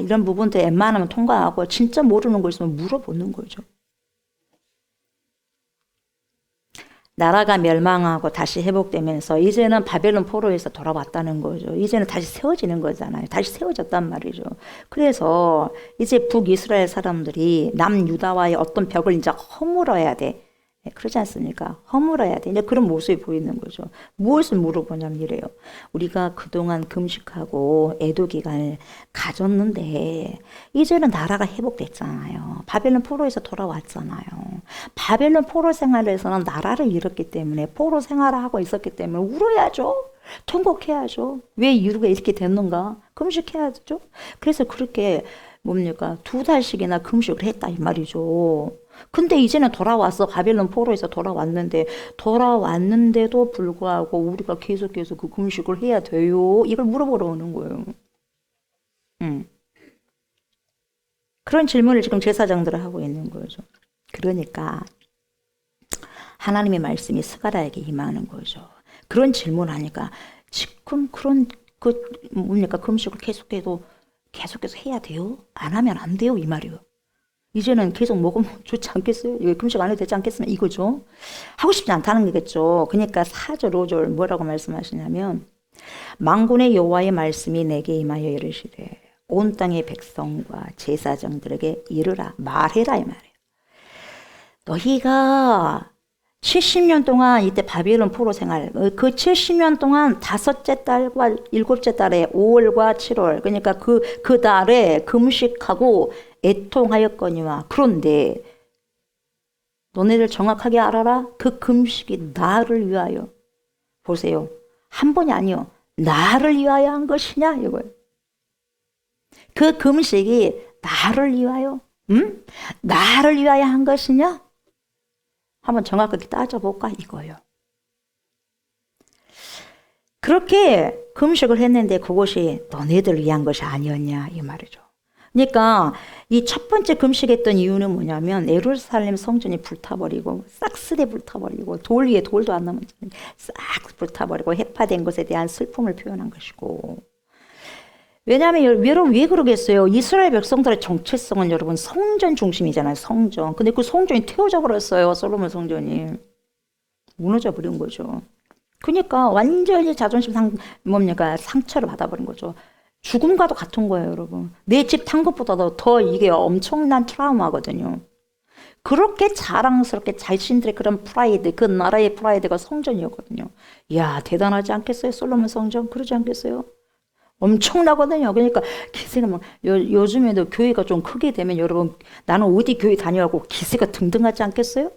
이런 부분도 웬만하면 통과하고 진짜 모르는 거 있으면 물어보는 거죠. 나라가 멸망하고 다시 회복되면서 이제는 바벨론 포로에서 돌아왔다는 거죠. 이제는 다시 세워지는 거잖아요. 다시 세워졌단 말이죠. 그래서 이제 북이스라엘 사람들이 남유다와의 어떤 벽을 이제 허물어야 돼. 그러지 않습니까? 허물어야 돼. 이제 그런 모습이 보이는 거죠. 무엇을 물어보냐면 이래요. 우리가 그동안 금식하고 애도 기간을 가졌는데 이제는 나라가 회복됐잖아요. 바벨론 포로에서 돌아왔잖아요. 바벨론 포로 생활에서는 나라를 잃었기 때문에 포로 생활을 하고 있었기 때문에 울어야죠. 통곡해야죠. 왜 이유가 이렇게 됐는가? 금식해야죠. 그래서 그렇게 뭡니까? 2달씩이나 금식을 했다 이 말이죠. 근데 이제는 돌아왔어. 바벨론 포로에서 돌아왔는데도 불구하고 우리가 계속해서 그 금식을 해야 돼요. 이걸 물어보러 오는 거예요. 그런 질문을 지금 제사장들은 하고 있는 거죠. 그러니까 하나님의 말씀이 스가랴에게 임하는 거죠. 그런 질문하니까 지금 그런 뭡니까? 금식을 계속해서 해야 돼요? 안 하면 안 돼요? 이 말이에요. 이제는 계속 먹으면 좋지 않겠어요? 이거 금식 안 해도 되지 않겠으면 이거죠. 하고 싶지 않다는 거겠죠. 그러니까 4절 5절 뭐라고 말씀하시냐면 만군의 여호와의 말씀이 내게 임하여 이르시되 온 땅의 백성과 제사장들에게 이르라 말해라 이 말이에요. 너희가 70년 동안 이때 바벨론 포로 생활, 그 70년 동안 5째 달과 7째 달에 5월과 7월, 그러니까 그 달에 금식하고 애통하였거니와 그런데 너네들 정확하게 알아라. 그 금식이 나를 위하여, 보세요. 한 번이 아니요. 나를 위하여 한 것이냐 이거예요. 그 금식이 나를 위하여, 나를 위하여 한 것이냐? 한번 정확하게 따져볼까 이거예요. 그렇게 금식을 했는데 그것이 너네들 위한 것이 아니었냐 이 말이죠. 그러니까 이 첫 번째 금식했던 이유는 뭐냐면 예루살렘 성전이 불타버리고 싹쓸이 불타버리고 돌 위에 돌도 안 남았잖아요. 싹 불타버리고 해파된 것에 대한 슬픔을 표현한 것이고, 왜냐하면 왜 그러겠어요? 이스라엘 백성들의 정체성은 여러분 성전 중심이잖아요. 성전. 근데 그 성전이 태워져 버렸어요. 솔로몬 성전이. 무너져 버린 거죠. 그러니까 완전히 자존심 상처를 받아버린 거죠. 죽음과도 같은 거예요, 여러분. 내 집 탄 것보다도 더 이게 엄청난 트라우마거든요. 그렇게 자랑스럽게 자신들의 그런 프라이드, 그 나라의 프라이드가 성전이었거든요. 이야, 대단하지 않겠어요? 솔로몬 성전? 그러지 않겠어요? 엄청나거든요. 그러니까 기세가 막 요즘에도 교회가 좀 크게 되면 여러분 나는 어디 교회 다녀하고 기세가 등등하지 않겠어요?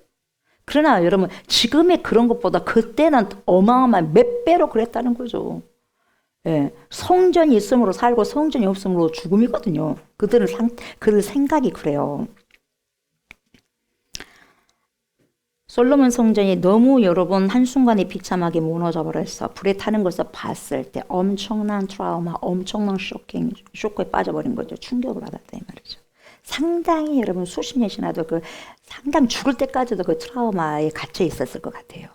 그러나 여러분 지금의 그런 것보다 그때는 어마어마한 몇 배로 그랬다는 거죠. 예, 성전이 있음으로 살고 성전이 없음으로 죽음이거든요. 그들 생각이 그래요. 솔로몬 성전이 너무 여러분 한순간에 비참하게 무너져 버려서 불에 타는 것을 봤을 때 엄청난 트라우마, 엄청난 쇼크에 빠져버린 거죠. 충격을 받았다 이 말이죠. 상당히 여러분 수십 년 지나도 상당히 죽을 때까지도 그 트라우마에 갇혀 있었을 것 같아요.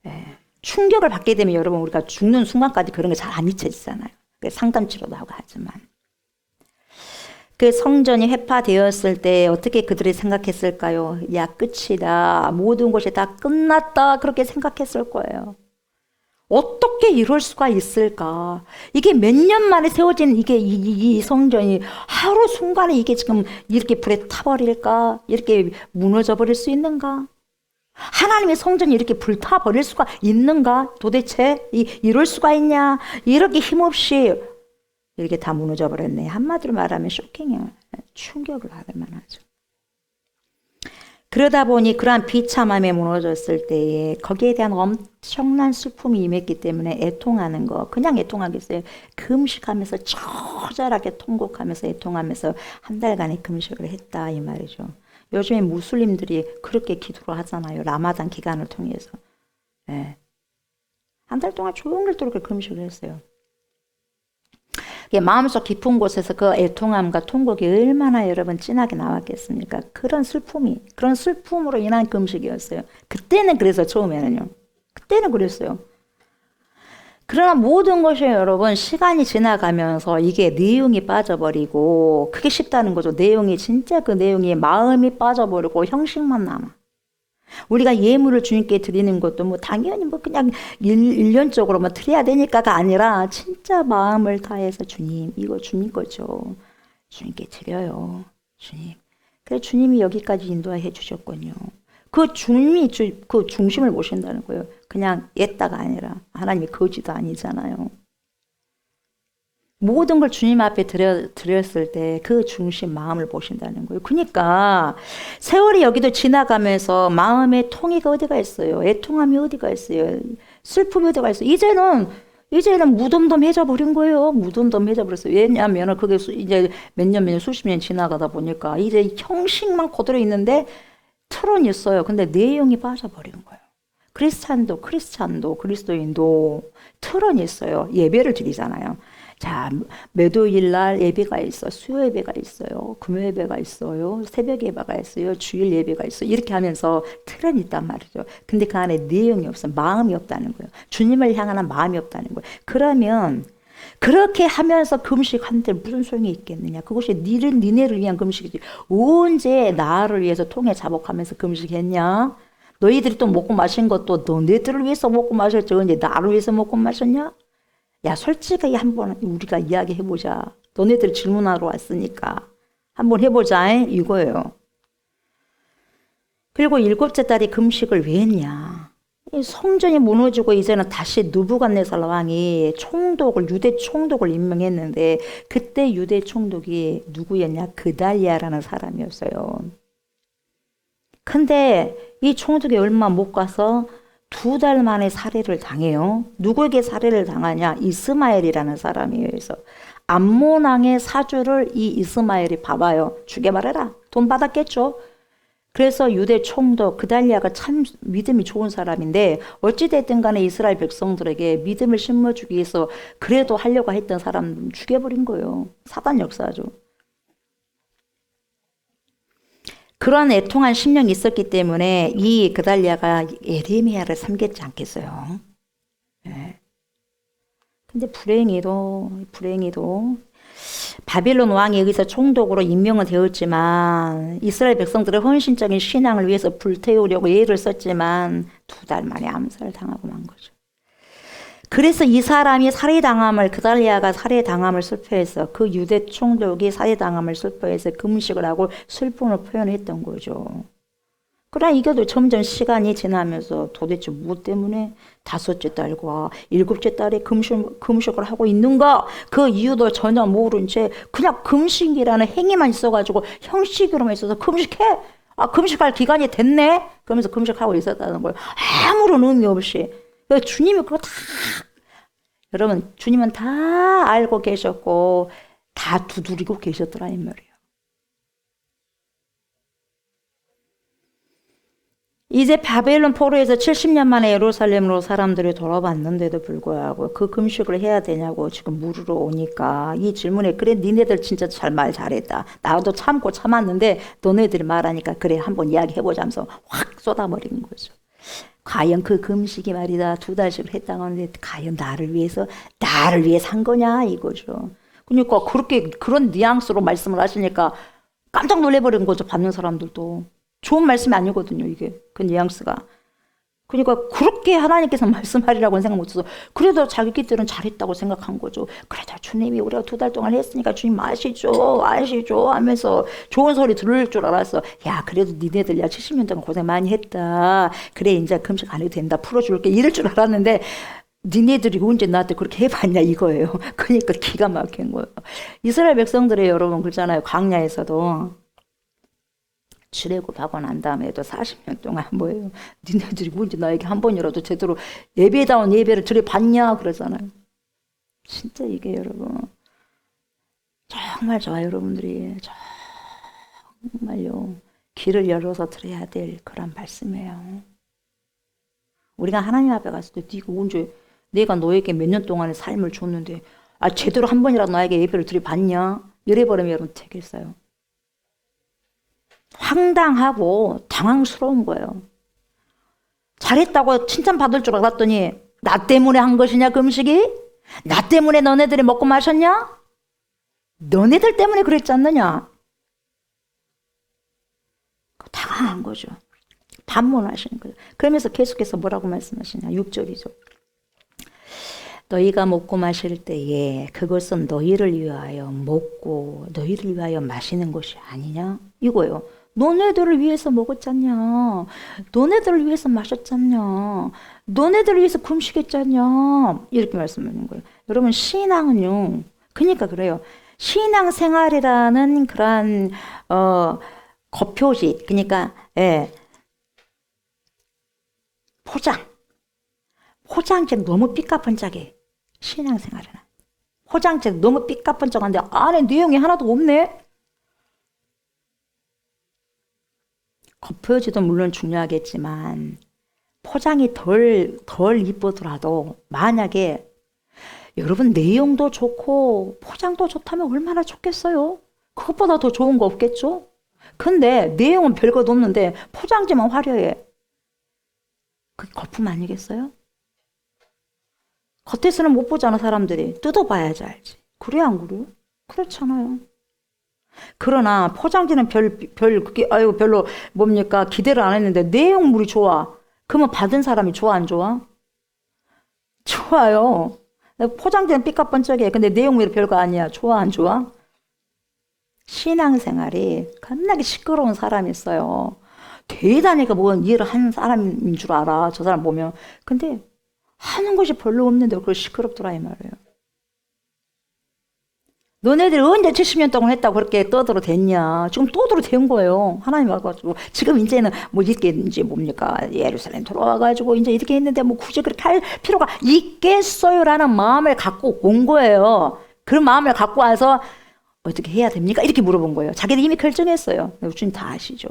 예. 충격을 받게 되면 여러분 우리가 죽는 순간까지 그런 게 잘 안 잊혀지잖아요. 상담 치료도 하고 하지만. 그 성전이 회파되었을 때 어떻게 그들이 생각했을까요? 야, 끝이다. 모든 것이 다 끝났다. 그렇게 생각했을 거예요. 어떻게 이럴 수가 있을까? 이게 몇 년 만에 세워진 이 성전이 하루 순간에 이게 지금 이렇게 불에 타버릴까? 이렇게 무너져 버릴 수 있는가? 하나님의 성전이 이렇게 불타버릴 수가 있는가? 도대체 이럴 수가 있냐? 이렇게 힘없이 이렇게 다 무너져 버렸네. 한마디로 말하면 쇼킹이에요. 충격을 받을 만하죠. 그러다 보니 그러한 비참함에 무너졌을 때에 거기에 대한 엄청난 슬픔이 임했기 때문에 애통하는 거, 그냥 애통하겠어요. 금식하면서 처절하게 통곡하면서 애통하면서 한 달간의 금식을 했다 이 말이죠. 요즘에 무슬림들이 그렇게 기도를 하잖아요. 라마단 기간을 통해서. 예. 한 달 동안 종일 그렇게 금식을 했어요. 마음속 깊은 곳에서 그 애통함과 통곡이 얼마나 여러분 진하게 나왔겠습니까? 그런 슬픔으로 인한 금식이었어요. 그때는 그래서 처음에는요. 그때는 그랬어요. 그러나 모든 것이 여러분 시간이 지나가면서 이게 내용이 빠져버리고 그게 쉽다는 거죠. 내용이 진짜 그 내용이 마음이 빠져버리고 형식만 남아. 우리가 예물을 주님께 드리는 것도 뭐 당연히 뭐 그냥 일련적으로 뭐 드려야 되니까가 아니라 진짜 마음을 다해서 주님 이거 주님 거죠. 주님께 드려요. 주님. 그래 주님이 여기까지 인도해 주셨군요. 그 주님이 그 중심을 모신다는 거예요. 그냥 옛다가 아니라 하나님이 거지도 아니잖아요. 모든 걸 주님 앞에 드렸을 때 그 중심 마음을 보신다는 거예요. 그러니까 세월이 여기도 지나가면서 마음의 통이가 어디가 있어요? 애통함이 어디가 있어요? 슬픔이 어디가 있어요? 이제는 무덤덤해져 버린 거예요. 무덤덤해져 버렸어요. 왜냐하면 그게 이제 몇 년, 수십 년 지나가다 보니까 이제 형식만 그대로 있는데 틀은 있어요. 근데 내용이 빠져버린 거예요. 크리스찬도 그리스도인도 틀은 있어요. 예배를 드리잖아요. 자, 매도일 날 예배가 있어, 수요 예배가 있어요, 금요 예배가 있어요, 새벽 예배가 있어요, 주일 예배가 있어요. 이렇게 하면서 틀은 있단 말이죠. 근데 그 안에 내용이 없어, 마음이 없다는 거예요. 주님을 향하는 마음이 없다는 거예요. 그러면 그렇게 하면서 금식하는데 무슨 소용이 있겠느냐? 그것이 니네를 위한 금식이지. 언제 나를 위해서 통에 자복하면서 금식했냐? 너희들이 또 먹고 마신 것도 너네들을 위해서 먹고 마셨지 언제 나를 위해서 먹고 마셨냐? 야, 솔직하게 한번 우리가 이야기해보자. 너네들 질문하러 왔으니까 한번 해보자 이거예요. 그리고 7째 달에 금식을 왜 했냐? 성전이 무너지고 이제는 다시 느부갓네살 왕이 유대 총독을 임명했는데 그때 유대 총독이 누구였냐? 그달리아라는 사람이었어요. 근데 이 총독이 얼마 못 가서 2달 만에 살해를 당해요. 누구에게 살해를 당하냐? 이스마엘이라는 사람이에요. 그래서 암몬 왕의 사주를 이 이스마엘이 봐봐요. 죽여버려라. 돈 받았겠죠. 그래서 유대 총독 그달리아가 참 믿음이 좋은 사람인데 어찌됐든 간에 이스라엘 백성들에게 믿음을 심어주기 위해서 그래도 하려고 했던 사람 죽여버린 거예요. 사단 역사죠. 그런 애통한 심령이 있었기 때문에 이 그달리아가 예레미야를 섬겼지 않겠어요. 네. 근데 불행히도 바빌론 왕이 여기서 총독으로 임명은 되었지만 이스라엘 백성들의 헌신적인 신앙을 위해서 불태우려고 예를 썼지만 2달 만에 암살을 당하고 만 거죠. 그래서 이 사람이 그달리아가 살해당함을 슬퍼해서 그 유대 총독이 살해당함을 슬퍼해서 금식을 하고 슬픔을 표현했던 거죠. 그러나 이게도 점점 시간이 지나면서 도대체 무엇 때문에 5째 달과 7째 달에 금식을 하고 있는가? 그 이유도 전혀 모른 채 그냥 금식이라는 행위만 있어가지고 형식으로만 있어서 금식해? 금식할 기간이 됐네? 그러면서 금식하고 있었다는 거예요. 아무런 의미 없이. 주님이 그거 여러분, 주님은 다 알고 계셨고, 다 두드리고 계셨더라, 이 말이에요. 이제 바벨론 포로에서 70년 만에 예루살렘으로 사람들이 돌아왔는데도 불구하고 그 금식을 해야 되냐고 지금 물으러 오니까 이 질문에 그래, 니네들 진짜 말 잘했다. 나도 참고 참았는데 너네들이 말하니까 그래, 한번 이야기해보자 하면서 확 쏟아버리는 거죠. 과연 그 금식이 말이다 2달씩을 했다고 하는데 과연 나를 위해 산 거냐 이거죠. 그러니까 그런 뉘앙스로 말씀을 하시니까 깜짝 놀래버리는 거죠. 받는 사람들도. 좋은 말씀이 아니거든요, 이게. 그 뉘앙스가. 그러니까 그렇게 하나님께서 말씀하리라고는 생각 못해서 그래도 자기들은 잘했다고 생각한 거죠. 그래도 주님이 우리가 2달 동안 했으니까 주님 아시죠 하면서 좋은 소리 들을 줄 알았어. 야, 그래도 니네들 70년 동안 고생 많이 했다. 그래, 이제 금식 안 해도 된다. 풀어줄게. 이럴 줄 알았는데 니네들이 언제 나한테 그렇게 해봤냐 이거예요. 그러니까 기가 막힌 거예요. 이스라엘 백성들이 여러분 그렇잖아요. 광야에서도 출애굽하고 난 다음에도 40년 동안 뭐예요? 니네들이 언제 나에게 한 번이라도 제대로 예배다운 예배를 드려봤냐 그러잖아요. 진짜 이게 여러분 정말 저와 여러분들이 정말요 길을 열어서 드려야 될 그런 말씀이에요. 우리가 하나님 앞에 갔을 때 네가 언제 내가 너에게 몇 년 동안의 삶을 줬는데 제대로 한 번이라도 나에게 예배를 드려봤냐? 이래버리면 여러분 되겠어요. 황당하고 당황스러운 거예요. 잘했다고 칭찬받을 줄 알았더니 나 때문에 한 것이냐 그 음식이? 나 때문에 너네들이 먹고 마셨냐? 너네들 때문에 그랬지 않느냐? 당황한 거죠. 반문하시는 거예요. 그러면서 계속해서 뭐라고 말씀하시냐? 6절이죠. 너희가 먹고 마실 때에 그것은 너희를 위하여 먹고 너희를 위하여 마시는 것이 아니냐? 이거예요. 너네들을 위해서 먹었잖냐? 너네들을 위해서 마셨잖냐? 너네들을 위해서 금식했잖냐? 이렇게 말씀하는 거예요. 여러분 신앙은요. 그러니까 그래요. 신앙생활이라는 그런 겉표지 그러니까 포장재 너무 삐까뻔쩍해. 신앙생활은 포장재 너무 삐까뻔쩍한데 안에 내용이 하나도 없네. 겉표지도 물론 중요하겠지만 포장이 덜 이쁘더라도 만약에 여러분 내용도 좋고 포장도 좋다면 얼마나 좋겠어요. 그것보다 더 좋은 거 없겠죠. 근데 내용은 별것도 없는데 포장지만 화려해. 그게 거품 아니겠어요? 겉에서는 못 보잖아. 사람들이 뜯어봐야지 알지. 그래 안 그래요? 그렇잖아요. 그러나 포장지는 그게 별로 뭡니까 기대를 안 했는데 내용물이 좋아. 그러면 받은 사람이 좋아 안 좋아? 좋아요. 포장지는 삐까뻔쩍해. 근데 내용물이 별거 아니야. 좋아 안 좋아? 신앙생활이 겁나게 시끄러운 사람이 있어요. 대단히 뭐 이해를 하는 사람인 줄 알아. 저 사람 보면. 근데 하는 것이 별로 없는데 그걸 시끄럽더라 이 말이에요. 너네들이 언제 70년 동안 했다고 그렇게 떠들어 댔냐. 지금 떠들어 댄 거예요. 하나님 와가지고 지금 이제는 뭐 이렇게 이제 뭡니까 예루살렘 돌아와가지고 이제 이렇게 했는데 뭐 굳이 그렇게 할 필요가 있겠어요라는 마음을 갖고 온 거예요. 그런 마음을 갖고 와서 어떻게 해야 됩니까? 이렇게 물어본 거예요. 자기들 이미 결정했어요. 주님 다 아시죠.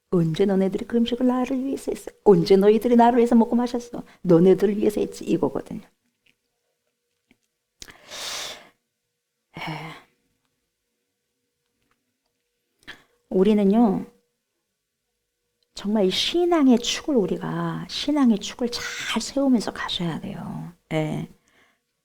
언제 너네들이 그 음식을 나를 위해서 했어? 언제 너희들이 나를 위해서 먹고 마셨어? 너네들을 위해서 했지 이거거든요. 우리는요 정말 이 신앙의 축을 우리가 신앙의 축을 잘 세우면서 가셔야 돼요.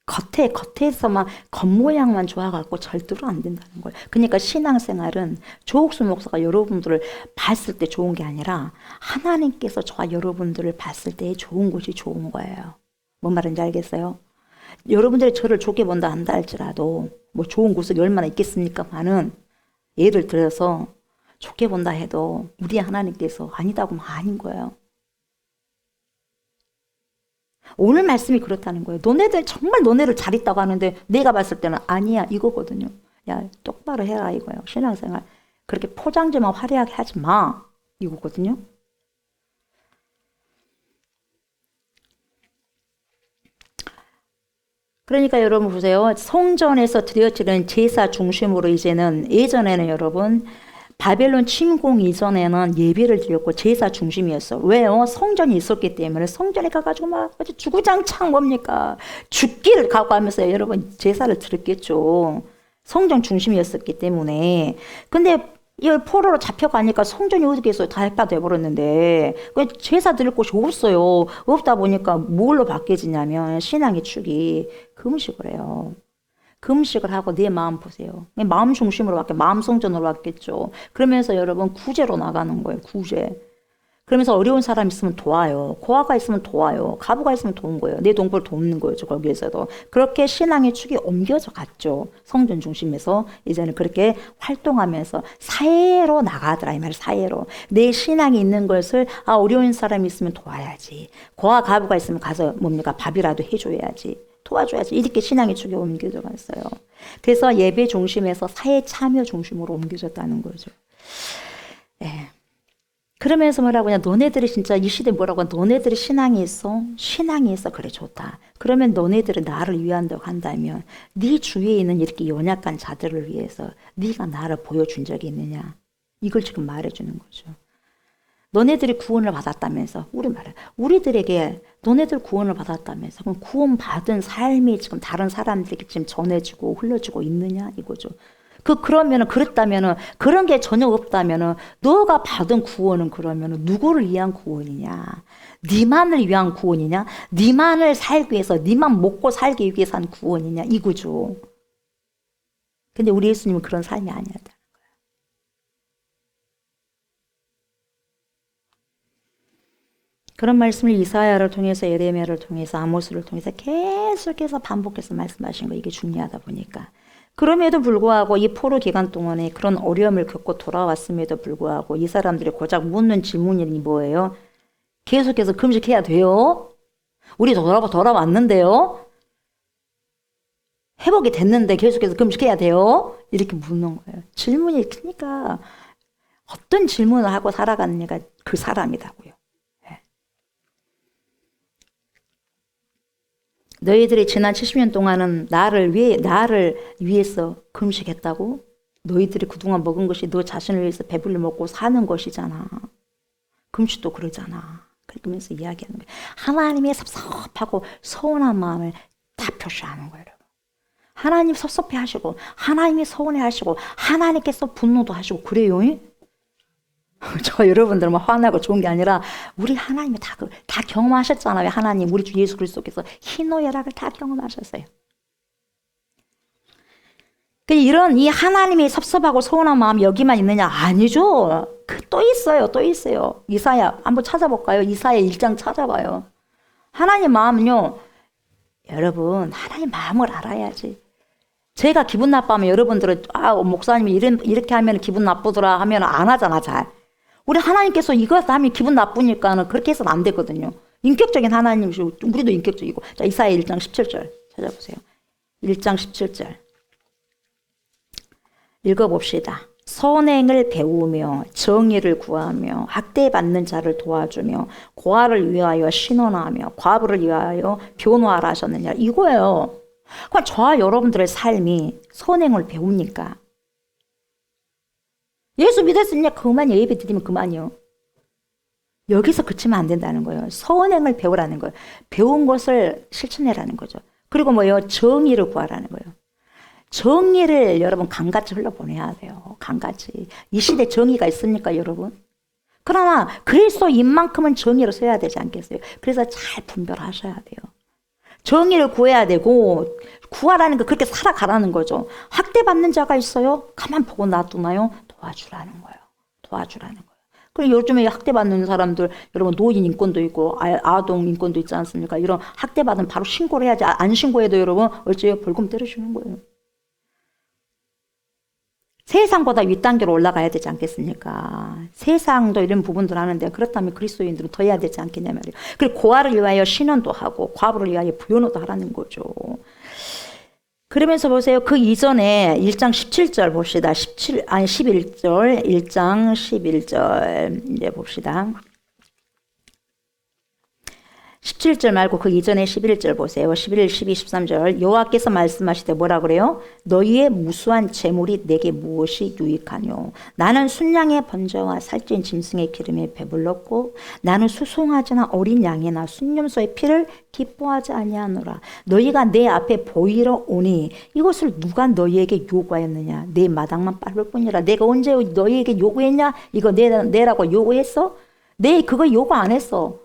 겉에서만 겉모양만 좋아갖고 절대로 안 된다는 거예요. 그러니까 신앙생활은 조옥수 목사가 여러분들을 봤을 때 좋은 게 아니라 하나님께서 저와 여러분들을 봤을 때 좋은 것이 좋은 거예요. 뭔 말인지 알겠어요? 여러분들이 저를 좋게 본다 한다 할지라도 뭐 좋은 구석이 얼마나 있겠습니까만은 예를 들어서 좋게 본다 해도 우리 하나님께서 아니다고 하면 아닌 거예요. 오늘 말씀이 그렇다는 거예요. 너네들 정말 너네를 잘했다고 하는데 내가 봤을 때는 아니야 이거거든요. 야 똑바로 해라 이거예요. 신앙생활 그렇게 포장지만 화려하게 하지 마 이거거든요. 그러니까 여러분 보세요. 성전에서 드려지는 제사 중심으로 이제는 예전에는 여러분 바벨론 침공 이전에는 예배를 드렸고 제사 중심이었어. 왜요? 성전이 있었기 때문에 성전에 가가지고 막 아주 주구장창 뭡니까? 죽기를 각오하면서 여러분 제사를 드렸겠죠. 성전 중심이었었기 때문에. 근데 이 포로로 잡혀가니까 성전이 어디 있어요? 다 헷갈려 버렸는데 제사 드릴 곳이 없어요. 없다 보니까 뭘로 바뀌어지냐면 신앙의 축이 금식을 해요. 금식을 하고 내 마음 보세요. 마음 중심으로 바뀌어 마음 성전으로 바뀌었죠. 그러면서 여러분 구제로 나가는 거예요. 구제. 그러면서 어려운 사람 있으면 도와요. 고아가 있으면 도와요. 가부가 있으면 도운 거예요. 내 동포를 돕는 거죠. 거기에서도. 그렇게 신앙의 축이 옮겨져 갔죠. 성전 중심에서 이제는 그렇게 활동하면서 사회로 나가더라 이 말이에요. 사회로. 내 신앙이 있는 것을 어려운 사람이 있으면 도와야지. 고아 가부가 있으면 가서 뭡니까 밥이라도 해줘야지. 도와줘야지. 이렇게 신앙의 축이 옮겨져 갔어요. 그래서 예배 중심에서 사회 참여 중심으로 옮겨졌다는 거죠. 예. 그러면서 뭐라고 하냐. 너네들이 진짜 이 시대에 뭐라고 하냐. 너네들이 신앙이 있어? 신앙이 있어. 그래 좋다. 그러면 너네들이 나를 위한다고 한다면 네 주위에 있는 이렇게 연약한 자들을 위해서 네가 나를 보여준 적이 있느냐. 이걸 지금 말해주는 거죠. 너네들이 구원을 받았다면서, 우리 말해. 우리들에게 너네들 구원을 받았다면서. 그럼 구원받은 삶이 지금 다른 사람들에게 지금 전해지고 흘려지고 있느냐 이거죠. 그러면은 그랬다면은 그런 게 전혀 없다면은 너가 받은 구원은 그러면은 누구를 위한 구원이냐? 니만을 위한 구원이냐? 니만을 살기 위해서, 니만 먹고 살기 위해서 한 구원이냐 이거죠. 근데 우리 예수님은 그런 삶이 아니었다. 그런 말씀을 이사야를 통해서, 예레미야를 통해서, 아모스를 통해서 계속해서 반복해서 말씀하신 거, 이게 중요하다 보니까. 그럼에도 불구하고 이 포로 기간 동안에 그런 어려움을 겪고 돌아왔음에도 불구하고 이 사람들이 고작 묻는 질문이 뭐예요? 계속해서 금식해야 돼요? 우리 돌아왔는데요? 회복이 됐는데 계속해서 금식해야 돼요? 이렇게 묻는 거예요. 질문이 크니까 어떤 질문을 하고 살아가느냐가 그 사람이다고요. 너희들이 지난 70년 동안은 나를 위해서 금식했다고? 너희들이 그동안 먹은 것이 너 자신을 위해서 배불리 먹고 사는 것이잖아. 금식도 그러잖아. 그러면서 이야기하는 거예요. 하나님의 섭섭하고 서운한 마음을 다 표시하는 거예요. 하나님 섭섭해 하시고, 하나님이 서운해 하시고, 하나님께서 분노도 하시고, 그래요? 저 여러분들 뭐 화나고 좋은 게 아니라 우리 하나님이 다 경험하셨잖아요. 하나님 우리 주 예수 그리스도께서 희노애락을 다 경험하셨어요. 이런 이 하나님이 섭섭하고 서운한 마음이 여기만 있느냐? 아니죠. 또 있어요. 이사야 한번 찾아볼까요? 이사야 1장 찾아봐요. 하나님 마음은요, 여러분 하나님 마음을 알아야지. 제가 기분 나빠하면 여러분들은 목사님이 이렇게 하면 기분 나쁘더라 하면 안 하잖아. 잘. 우리 하나님께서 이거 하면 기분 나쁘니까 그렇게 해서는 안 되거든요. 인격적인 하나님이시고 우리도 인격적이고. 자, 이사야 1장 17절 찾아보세요. 1장 17절 읽어봅시다. 선행을 배우며 정의를 구하며 학대받는 자를 도와주며 고아를 위하여 신원하며 과부를 위하여 변호하라 하셨느냐 이거예요. 그러니까 저와 여러분들의 삶이 선행을 배웁니까? 예수 믿었으니까 그만이요. 예배 드리면 그만이요. 여기서 그치면 안 된다는 거예요. 선행을 배우라는 거예요. 배운 것을 실천해라는 거죠. 그리고 뭐예요? 정의를 구하라는 거예요. 정의를 여러분 강같이 흘러보내야 돼요. 강같이. 이 시대에 정의가 있습니까 여러분? 그러나 그리스도인만큼은 정의를 써야 되지 않겠어요? 그래서 잘 분별하셔야 돼요. 정의를 구해야 되고, 구하라는 거 그렇게 살아가라는 거죠. 학대받는 자가 있어요? 가만 보고 놔두나요? 도와주라는 거예요. 도와주라는 거예요. 그리고 요즘에 학대받는 사람들, 여러분 노인 인권도 있고 아동 인권도 있지 않습니까? 이런 학대받으면 바로 신고를 해야지. 안 신고해도 여러분 어째요? 벌금 때려주는 거예요. 세상보다 윗단계로 올라가야 되지 않겠습니까? 세상도 이런 부분들 하는데 그렇다면 그리스도인들은 더 해야 되지 않겠냐 말이에요. 그리고 고아를 위하여 신원도 하고 과부를 위하여 부연호도 하라는 거죠. 그러면서 보세요. 그 이전에 1장 17절 봅시다. 11절, 1장 11절 이제 봅시다. 17절 말고 그 이전에 11절 보세요. 11, 12, 13절 여호와께서 말씀하시되 뭐라 그래요? 너희의 무수한 재물이 내게 무엇이 유익하뇨? 나는 순양의 번제와 살찐 짐승의 기름에 배불렀고 나는 수송아지나 어린 양이나 순념소의 피를 기뻐하지 아니하노라. 너희가 내 앞에 보이러 오니 이것을 누가 너희에게 요구하였느냐? 내 마당만 밟을 뿐이라. 내가 언제 너희에게 요구했냐? 이거 내라고 요구했어? 내 그거 요구 안 했어.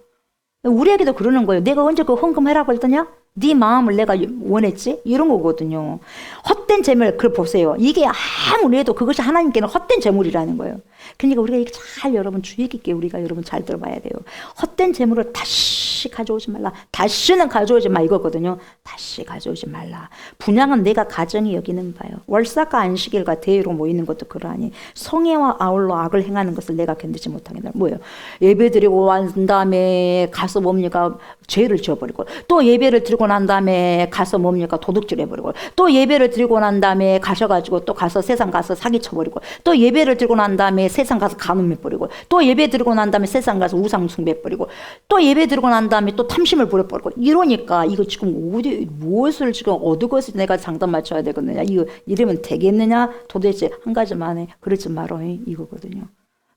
우리에게도 그러는 거예요. 내가 언제 그거 헌금해라고 했더냐? 네 마음을 내가 원했지? 이런 거거든요. 헛된 재물, 그걸 보세요. 이게 아무리 해도 그것이 하나님께는 헛된 재물이라는 거예요. 그러니까 우리가 이렇게 잘 여러분 주의 깊게 우리가 여러분 잘 들어봐야 돼요. 헛된 재물을 다시 가져오지 말라. 다시는 가져오지 마 이거거든요. 다시 가져오지 말라. 분양은 내가 가정이 여기는 바요. 월삭과 안식일과 대회로 모이는 것도 그러하니 성애와 아울러 악을 행하는 것을 내가 견디지 못하겠다. 뭐예요? 예배 드리고 난 다음에 가서 뭡니까? 죄를 지어버리고 또 예배를 드리고 난 다음에 가서 뭡니까? 도둑질 해버리고 또 예배를 드리고 난 다음에 가셔가지고 또 가서 세상 가서 사기쳐버리고 또 예배를 드리고 난 다음에 세상 가서 간음해버리고 또 예배 드리고 난 다음에 세상 가서 우상 숭배해버리고 또 예배 드리고 난 다음에 또 탐심을 부려버리고 이러니까 이거 지금 어디 무엇을 지금 어느 것을 내가 장단 맞춰야 되겠느냐 이거 이러면 되겠느냐 도대체 한 가지만 해 그러지 말어 이거거든요.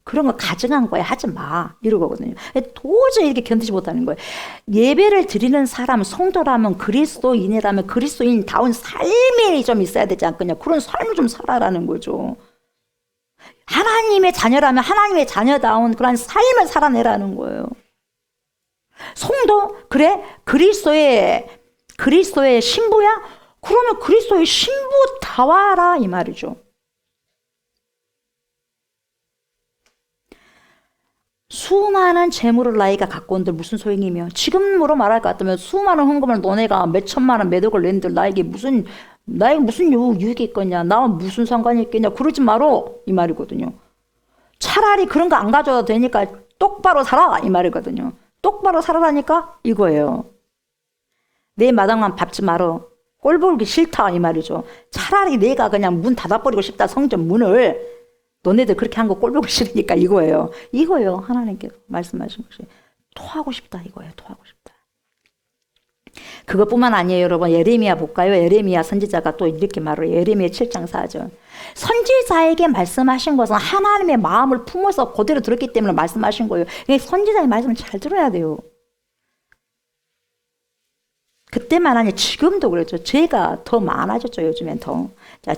그런 거 가증한 거야. 하지 마. 이러거든요. 도저히 이렇게 견디지 못하는 거예요. 예배를 드리는 사람, 성도라면 그리스도인이라면 그리스도인다운 삶이 좀 있어야 되지 않겠냐. 그런 삶을 좀 살아라는 거죠. 하나님의 자녀라면 하나님의 자녀다운 그런 삶을 살아내라는 거예요. 성도? 그래? 그리스도의 신부야? 그러면 그리스도의 신부다워라 이 말이죠. 수많은 재물을 나이가 갖고 온들 무슨 소용이며, 지금으로 말할 것 같으면 수많은 헌금을 너네가 몇 천만 원, 몇 억을 낸들 나에게 무슨 유익이 있겠냐, 나와 무슨 상관이 있겠냐, 그러지 마로 이 말이거든요. 차라리 그런 거 안 가져도 되니까 똑바로 살아 이 말이거든요. 똑바로 살아라니까 이거예요. 내 마당만 밟지 마로, 꼴 보기 싫다 이 말이죠. 차라리 내가 그냥 문 닫아버리고 싶다, 성전 문을. 너네들 그렇게 한 거 꼴 보기 싫으니까 이거예요. 하나님께서 말씀하신 것이. 토하고 싶다 이거예요. 토하고 싶다. 그것뿐만 아니에요, 여러분. 예레미야 볼까요? 예레미야 선지자가 또 이렇게 말을 해요. 예레미야 7장 4절. 선지자에게 말씀하신 것은 하나님의 마음을 품어서 그대로 들었기 때문에 말씀하신 거예요. 선지자의 말씀을 잘 들어야 돼요. 그때만 아니 지금도 그랬죠. 죄가 더 많아졌죠. 요즘엔 더. 자,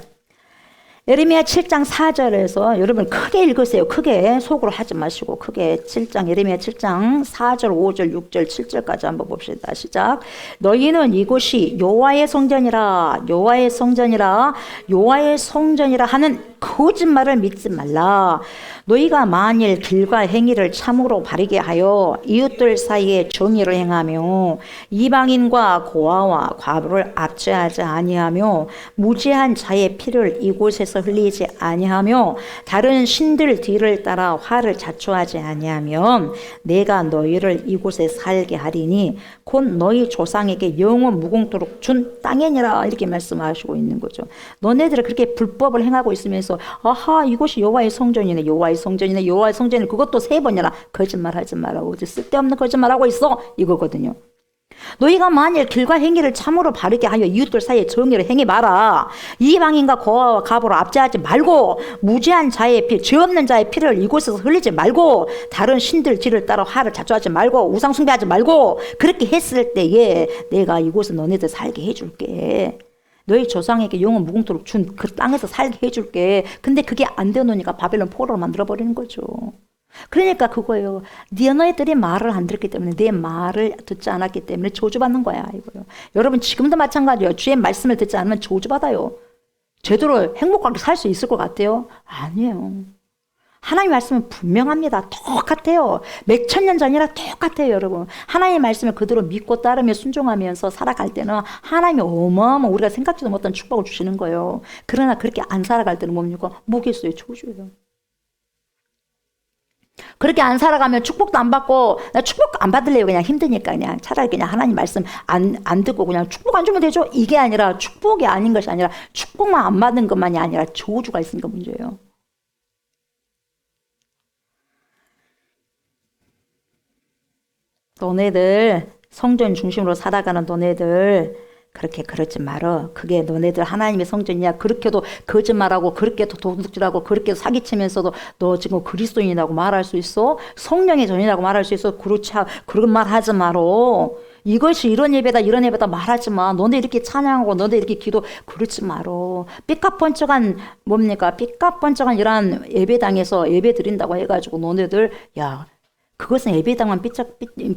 예레미야 7장 4절에서 여러분 크게 읽으세요. 크게 속으로 하지 마시고 크게 예레미야 7장 4절, 5절, 6절, 7절까지 한번 봅시다. 시작. 너희는 이곳이 여호와의 성전이라 하는 거짓말을 믿지 말라. 너희가 만일 길과 행위를 참으로 바르게 하여 이웃들 사이에 정의를 행하며 이방인과 고아와 과부를 압제하지 아니하며 무죄한 자의 피를 이곳에서 흘리지 아니하며 다른 신들 뒤를 따라 화를 자초하지 아니하면 내가 너희를 이곳에 살게 하리니 곧 너희 조상에게 영원 무궁토록 준 땅이니라 이렇게 말씀하시고 있는 거죠. 너네들은 그렇게 불법을 행하고 있으면서 아하 이곳이 여호와의 성전이네, 여호와의 성전이 그것도 3번이나 거짓말하지 말라고, 쓸데없는 거짓말하고 있어 이거거든요. 너희가 만일 길과 행위를 참으로 바르게 하여 이웃들 사이에 정의를 행해 마라. 이방인과 고아와 과부를 압제하지 말고 무죄한 자의 피, 죄 없는 자의 피를 이곳에서 흘리지 말고 다른 신들 뒤를 따라 화를 자초하지 말고 우상 숭배하지 말고 그렇게 했을 때에 내가 이곳에 너네들 살게 해줄게. 너희 조상에게 영원 무궁토록 준 그 땅에서 살게 해줄게. 근데 그게 안 되노니까 바벨론 포로로 만들어버리는 거죠. 그러니까 그거예요. 너희들이 말을 안 들었기 때문에, 내 말을 듣지 않았기 때문에 저주받는 거야 이거요. 여러분 지금도 마찬가지예요. 주의 말씀을 듣지 않으면 저주받아요. 제대로 행복하게 살 수 있을 것 같아요? 아니에요. 하나님 말씀은 분명합니다. 똑같아요. 몇천 년 전이라 똑같아요, 여러분. 하나님 말씀을 그대로 믿고 따르며 순종하면서 살아갈 때는 하나님이 어마어마한 우리가 생각지도 못한 축복을 주시는 거예요. 그러나 그렇게 안 살아갈 때는 뭡니까? 뭐겠어요? 저주예요. 그렇게 안 살아가면 축복도 안 받고, 나 축복 안 받을래요. 그냥 힘드니까 그냥 차라리 그냥 하나님 말씀 안 듣고 그냥 축복 안 주면 되죠. 이게 아니라 축복이 아닌 것이 아니라 축복만 안 받는 것만이 아니라 저주가 있으니까 문제예요. 너네들 성전 중심으로 살아가는 너네들 그렇게 그러지 말어. 그게 너네들 하나님의 성전이야. 그렇게도 거짓말하고 그렇게도 도둑질하고 그렇게 사기치면서도 너 지금 그리스도인이라고 말할 수 있어? 성령의 전이라고 말할 수 있어? 그런 말 하지 말어. 이것이 이런 예배다 말하지 마. 너네 이렇게 찬양하고 너네 이렇게 기도 그러지 말어. 삐까뻔쩍한 이런 예배당에서 예배 드린다고 해가지고 너네들 그것은 예배당만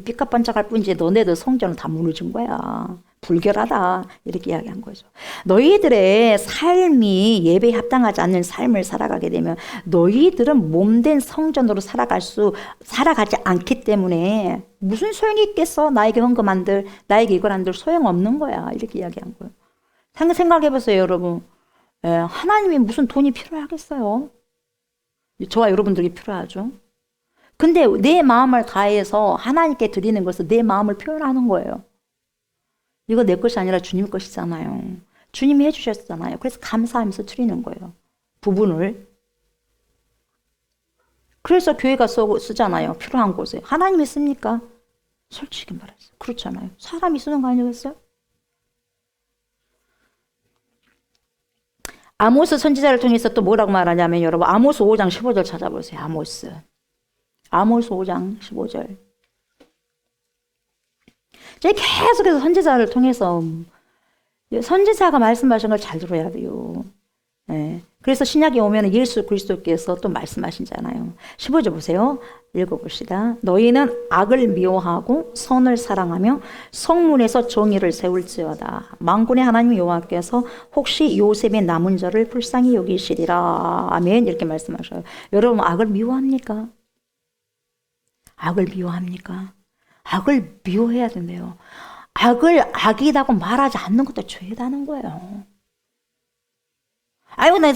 삐까뻔쩍할 뿐이지 너네들 성전은 다 무너진 거야. 불결하다 이렇게 이야기한 거죠. 너희들의 삶이 예배에 합당하지 않는 삶을 살아가게 되면 너희들은 몸된 성전으로 살아가지 않기 때문에 무슨 소용이 있겠어? 나에게 헌금한들, 나에게 이걸 한들 소용없는 거야. 이렇게 이야기한 거예요. 생각해보세요, 여러분. 하나님이 무슨 돈이 필요하겠어요? 저와 여러분들이 필요하죠. 근데 내 마음을 다해서 하나님께 드리는 것은 내 마음을 표현하는 거예요. 이거 내 것이 아니라 주님 것이잖아요. 주님이 해주셨잖아요. 그래서 감사하면서 드리는 거예요. 부분을. 그래서 교회가 쓰잖아요. 필요한 곳에. 하나님이 씁니까? 솔직히 말해서 그렇잖아요. 사람이 쓰는 거 아니겠어요? 아모스 선지자를 통해서 또 뭐라고 말하냐면 여러분 아모스 5장 15절 찾아보세요. 아모스 5장 15절. 계속해서 선지자를 통해서 선지자가 말씀하신 걸 잘 들어야 돼요. 예. 그래서 신약에 오면 예수 그리스도께서 또 말씀하신잖아요. 15절 보세요. 읽어봅시다. 너희는 악을 미워하고 선을 사랑하며 성문에서 정의를 세울지어다. 만군의 하나님 여호와께서 혹시 요셉의 남은 자를 불쌍히 여기시리라. 아멘. 이렇게 말씀하셔요. 여러분 악을 미워합니까? 악을 미워합니까? 악을 미워해야 된대요. 악을 악이라고 말하지 않는 것도 죄다는 거예요. 아유, 내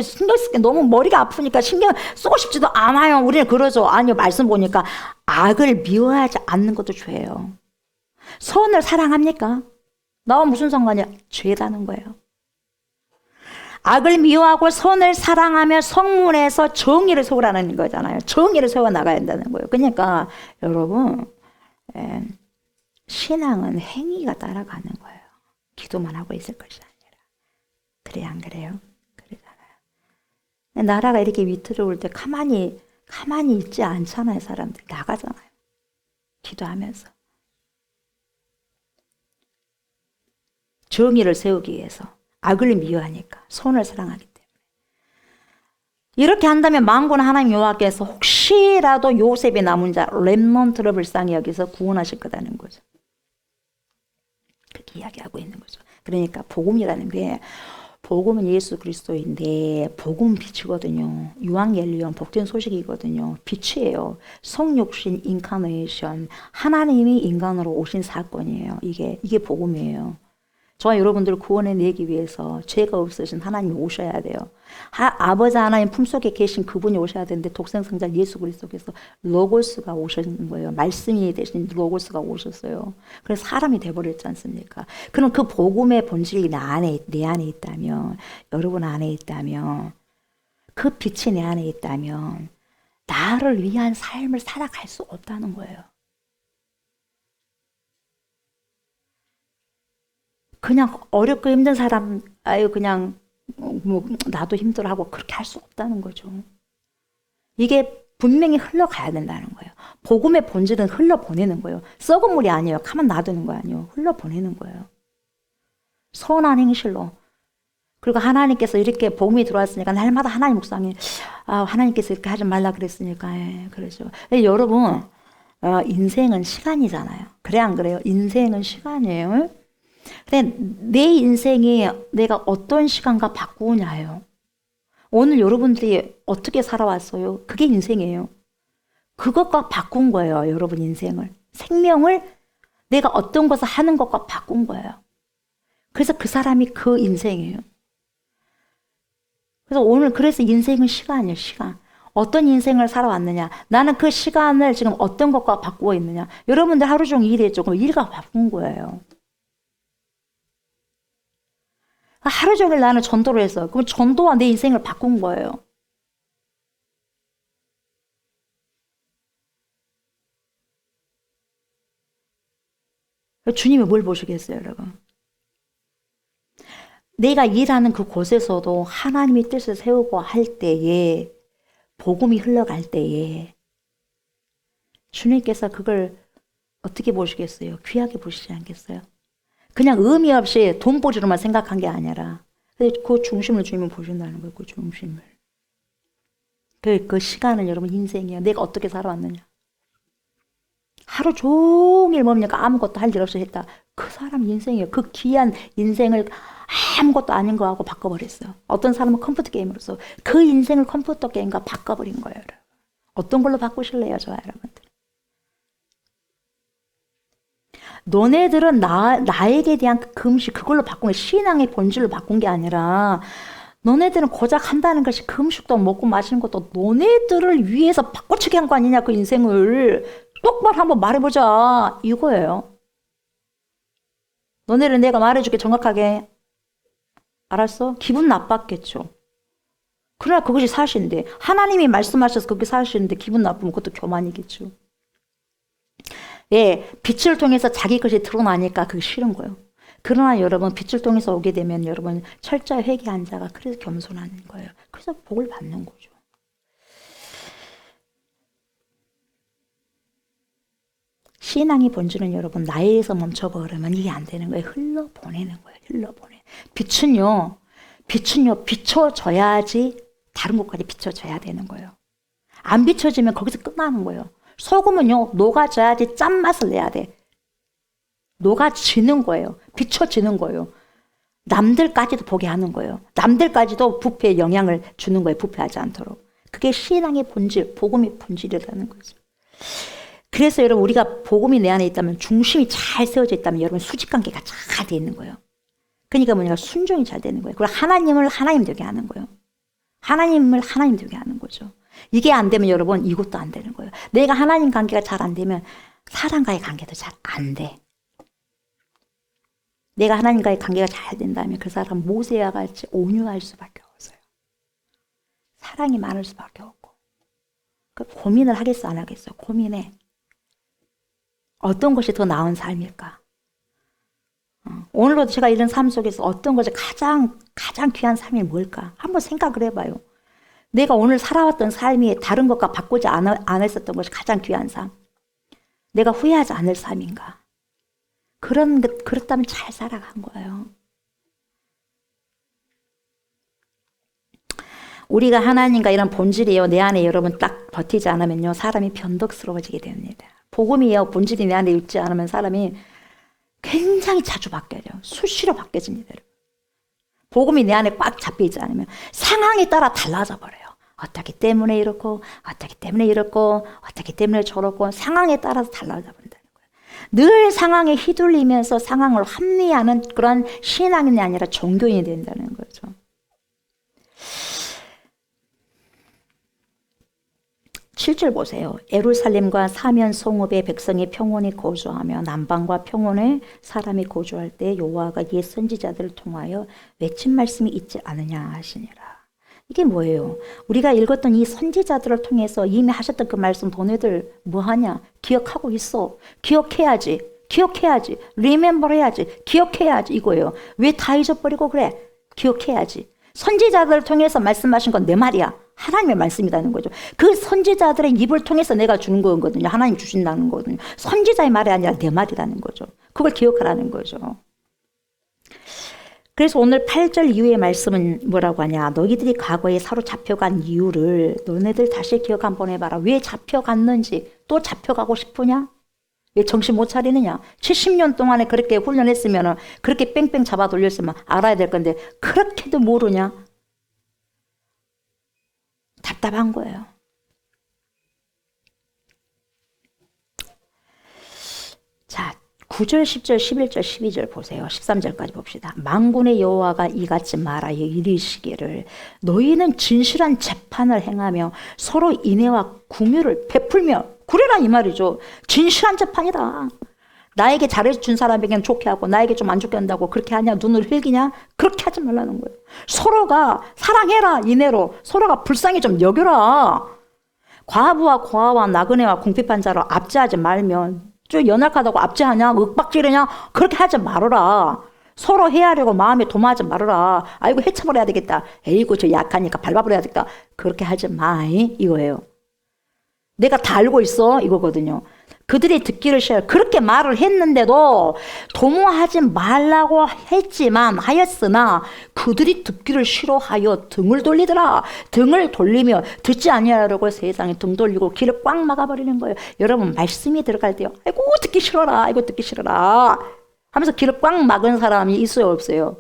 신경 쓸게 너무 머리가 아프니까 신경 쓰고 싶지도 않아요. 우리는 그러죠. 아니요, 말씀 보니까 악을 미워하지 않는 것도 죄예요. 선을 사랑합니까? 나와 무슨 상관이야? 죄다는 거예요. 악을 미워하고 선을 사랑하며 성문에서 정의를 세우라는 거잖아요. 정의를 세워 나가야 한다는 거예요. 그러니까 여러분, 신앙은 행위가 따라가는 거예요. 기도만 하고 있을 것이 아니라. 그래, 안 그래요? 그러잖아요. 나라가 이렇게 위태로울 때 가만히 있지 않잖아요. 사람들 나가잖아요. 기도하면서. 정의를 세우기 위해서. 악을 미워하니까. 선을 사랑하기 때문에. 이렇게 한다면 만군의 하나님 여호와께서 혹시라도 요셉의 남은 자 렘넌트를 불쌍히 여기서 구원하실 거다는 거죠. 그렇게 이야기하고 있는 거죠. 그러니까 복음이라는 게 복음은 예수 그리스도인데 복음은 빛이거든요. 유앙겔리온 복된 소식이거든요. 빛이에요. 성육신 인카네이션 하나님이 인간으로 오신 사건이에요. 이게 복음이에요. 저와 여러분들 구원해 내기 위해서 죄가 없으신 하나님이 오셔야 돼요. 아버지 하나님 품속에 계신 그분이 오셔야 되는데 독생성자 예수 그리스도께서 로고스가 오신 거예요. 말씀이 되신 로고스가 오셨어요. 그래서 사람이 돼버렸지 않습니까? 그럼 그 복음의 본질이 내 안에 있다면, 여러분 안에 있다면, 그 빛이 내 안에 있다면 나를 위한 삶을 살아갈 수 없다는 거예요. 그냥 어렵고 힘든 사람, 그냥 나도 힘들어하고 그렇게 할 수 없다는 거죠. 이게 분명히 흘러가야 된다는 거예요. 복음의 본질은 흘러보내는 거예요. 썩은 물이 아니에요. 가만 놔두는 거 아니에요. 흘러보내는 거예요. 선한 행실로. 그리고 하나님께서 이렇게 복음이 들어왔으니까 날마다 하나님 묵상해. 하나님께서 이렇게 하지 말라 그랬으니까. 그러죠. 여러분, 인생은 시간이잖아요. 그래 안 그래요? 인생은 시간이에요. 근데 내 인생이 내가 어떤 시간과 바꾸냐예요. 오늘 여러분들이 어떻게 살아왔어요? 그게 인생이에요. 그것과 바꾼 거예요. 여러분 인생을. 생명을 내가 어떤 것을 하는 것과 바꾼 거예요. 그래서 그 사람이 그 인생이에요. 그래서 오늘 그래서 인생은 시간이에요. 시간. 어떤 인생을 살아왔느냐. 나는 그 시간을 지금 어떤 것과 바꾸고 있느냐. 여러분들 하루 종일 일했죠. 그럼 일과 바꾼 거예요. 하루 종일 나는 전도를 했어. 그럼 전도와 내 인생을 바꾼 거예요. 주님이 뭘 보시겠어요, 여러분? 내가 일하는 그 곳에서도 하나님의 뜻을 세우고 할 때에, 복음이 흘러갈 때에, 주님께서 그걸 어떻게 보시겠어요? 귀하게 보시지 않겠어요? 그냥 의미 없이 돈벌이로만 생각한 게 아니라 그 중심을 주님은 보신다는 거예요. 그 중심을. 그 시간은 여러분 인생이에요. 내가 어떻게 살아왔느냐. 하루 종일 뭡니까? 아무것도 할 일 없이 했다. 그 사람 인생이에요. 그 귀한 인생을 아무것도 아닌 거하고 바꿔버렸어요. 어떤 사람은 컴퓨터 게임으로서 그 인생을 컴퓨터 게임과 바꿔버린 거예요. 여러분. 어떤 걸로 바꾸실래요? 저와 여러분들. 너네들은 나에게 대한 그 금식 그걸로 바꾼 게 신앙의 본질로 바꾼 게 아니라 너네들은 고작 한다는 것이 금식도 먹고 마시는 것도 너네들을 위해서 바꿔치기 한 거 아니냐 그 인생을 똑바로 한번 말해보자 이거예요. 너네를 내가 말해줄게 정확하게. 알았어? 기분 나빴겠죠. 그러나 그것이 사실인데 하나님이 말씀하셔서 그게 사실인데 기분 나쁘면 그것도 교만이겠죠. 예, 빛을 통해서 자기 것이 드러나니까 그게 싫은 거예요. 그러나 여러분 빛을 통해서 오게 되면 여러분 철저히 회개한 자가 그래서 겸손한 거예요. 그래서 복을 받는 거죠. 신앙의 본질은 여러분 나에서 멈춰버리면 이게 안 되는 거예요. 흘러보내는 거예요. 흘러보내. 빛은요 비춰져야지 다른 곳까지 비춰져야 되는 거예요. 안 비춰지면 거기서 끝나는 거예요. 소금은요 녹아져야지 짠맛을 내야 돼. 녹아지는 거예요. 비춰지는 거예요. 남들까지도 보게 하는 거예요. 남들까지도 부패에 영향을 주는 거예요. 부패하지 않도록. 그게 신앙의 본질, 복음의 본질이라는 거죠. 그래서 여러분 우리가 복음이 내 안에 있다면 중심이 잘 세워져 있다면 여러분 수직관계가 잘 돼 있는 거예요. 그러니까 뭐냐 순종이 잘 되는 거예요. 그리고 하나님을 하나님 되게 하는 거예요. 하나님을 하나님 되게 하는 거죠. 이게 안 되면 여러분 이것도 안 되는 거예요. 내가 하나님 관계가 잘 안 되면 사람과의 관계도 잘 안 돼. 내가 하나님과의 관계가 잘 된다면 그 사람 모세와 같이 온유할 수밖에 없어요. 사랑이 많을 수밖에 없고. 그 고민을 하겠어 안 하겠어? 고민해. 어떤 것이 더 나은 삶일까? 오늘도 제가 이런 삶 속에서 어떤 것이 가장 귀한 삶이 뭘까? 한번 생각을 해봐요. 내가 오늘 살아왔던 삶이 다른 것과 바꾸지 안 했었던 것이 가장 귀한 삶. 내가 후회하지 않을 삶인가? 그렇다면 잘 살아간 거예요. 우리가 하나님과 이런 본질이에요. 내 안에 여러분 딱 버티지 않으면요. 사람이 변덕스러워지게 됩니다. 복음이에요. 본질이 내 안에 있지 않으면 사람이 굉장히 자주 바뀌어요. 수시로 바뀌어집니다. 복음이 내 안에 꽉 잡혀있지 않으면 상황에 따라 달라져 버려요. 어떻기 때문에 이렇고 어떻기 때문에 이렇고 어떻기 때문에 저렇고 상황에 따라서 달라져 버린다는 거예요. 늘 상황에 휘둘리면서 상황을 합리화하는 그런 신앙인이 아니라 종교인이 된다는 거죠. 7절 보세요. 예루살렘과 사면 성읍의 백성이 평온히 거주하며 남방과 평온에 사람이 거주할 때 여호와가 옛 선지자들을 통하여 외친 말씀이 있지 않느냐 하시니라. 이게 뭐예요? 우리가 읽었던 이 선지자들을 통해서 이미 하셨던 그 말씀 너네들 뭐하냐? 기억하고 있어. 기억해야지. 리멤버 해야지. 기억해야지 이거예요. 왜 다 잊어버리고 그래? 기억해야지. 선지자들을 통해서 말씀하신 건 내 말이야. 하나님의 말씀이라는 거죠. 그 선지자들의 입을 통해서 내가 주는 거거든요. 하나님 주신다는 거거든요. 선지자의 말이 아니라 내 말이라는 거죠. 그걸 기억하라는 거죠. 그래서 오늘 8절 이후의 말씀은 뭐라고 하냐. 너희들이 과거에 사로잡혀간 이유를 너네들 다시 기억 한번 해봐라. 왜 잡혀갔는지. 또 잡혀가고 싶으냐? 왜 정신 못 차리느냐? 70년 동안에 그렇게 훈련했으면 그렇게 뺑뺑 잡아 돌렸으면 알아야 될 건데 그렇게도 모르냐? 답답한 거예요. 자, 9절, 10절, 11절, 12절 보세요. 13절까지 봅시다. 만군의 여호와가 이같이 말하여 이르시기를 너희는 진실한 재판을 행하며 서로 인애와 궁유를 베풀며 그래라 이 말이죠. 진실한 재판이다. 나에게 잘해준 사람에게는 좋게 하고 나에게 좀 안 좋게 한다고 그렇게 하냐? 눈을 흘기냐? 그렇게 하지 말라는 거예요. 서로가 사랑해라 인애로 서로가 불쌍히 좀 여겨라. 과부와 고아와 나그네와 궁핍한 자로 압제하지 말면 좀 연약하다고 압제하냐? 윽박지르냐? 그렇게 하지 말아라. 서로 헤아려고 마음에 도마하지 말아라. 아이고 해쳐버려야 되겠다. 에이구 저 약하니까 밟아버려야 되겠다. 그렇게 하지 마 이거예요. 내가 다 알고 있어 이거거든요. 그들이 듣기를 싫어요. 그렇게 말을 했는데도 도모하지 말라고 하였으나 그들이 듣기를 싫어하여 등을 돌리더라. 등을 돌리며 듣지 아니하려고 세상에 등 돌리고 길을 꽉 막아버리는 거예요. 여러분 말씀이 들어갈 때요. 아이고 듣기 싫어라. 아이고 듣기 싫어라. 하면서 길을 꽉 막은 사람이 있어요 없어요?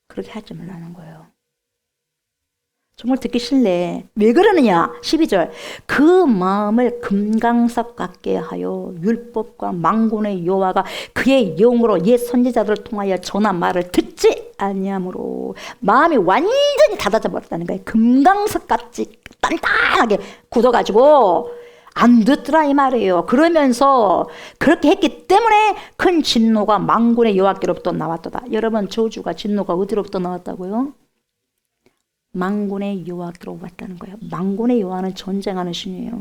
그렇게 하지 말라는 거예요. 정말 듣기 싫네. 왜 그러느냐? 12절. 그 마음을 금강석 같게 하여 율법과 만군의 여호와가 그의 영으로 옛 선지자들을 통하여 전한 말을 듣지 아니하므로 마음이 완전히 닫아져 버렸다는 거예요. 금강석 같이 단단하게 굳어가지고 안 듣더라 이 말이에요. 그러면서 그렇게 했기 때문에 큰 진노가 만군의 여호와께로부터 나왔도다. 여러분 저주가 진노가 어디로부터 나왔다고요? 만군의 여호와께로 왔다는 거예요. 만군의 여호와는 전쟁하는 신이에요.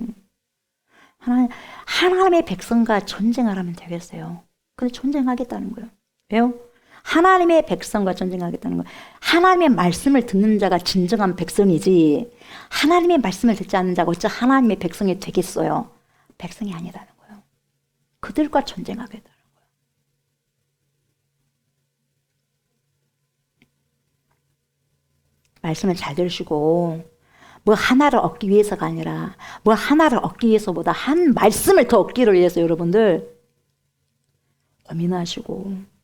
하나님의 백성과 전쟁을 하면 되겠어요. 근데 전쟁하겠다는 거예요. 왜요? 하나님의 백성과 전쟁하겠다는 거. 하나님의 말씀을 듣는 자가 진정한 백성이지 하나님의 말씀을 듣지 않는 자가 어찌 하나님의 백성이 되겠어요? 백성이 아니라는 거예요. 그들과 전쟁하겠다는 거예요. 말씀을 잘 들으시고 뭐 하나를 얻기 위해서가 아니라 뭐 하나를 얻기 위해서보다 한 말씀을 더 얻기를 위해서 여러분들 고민하시고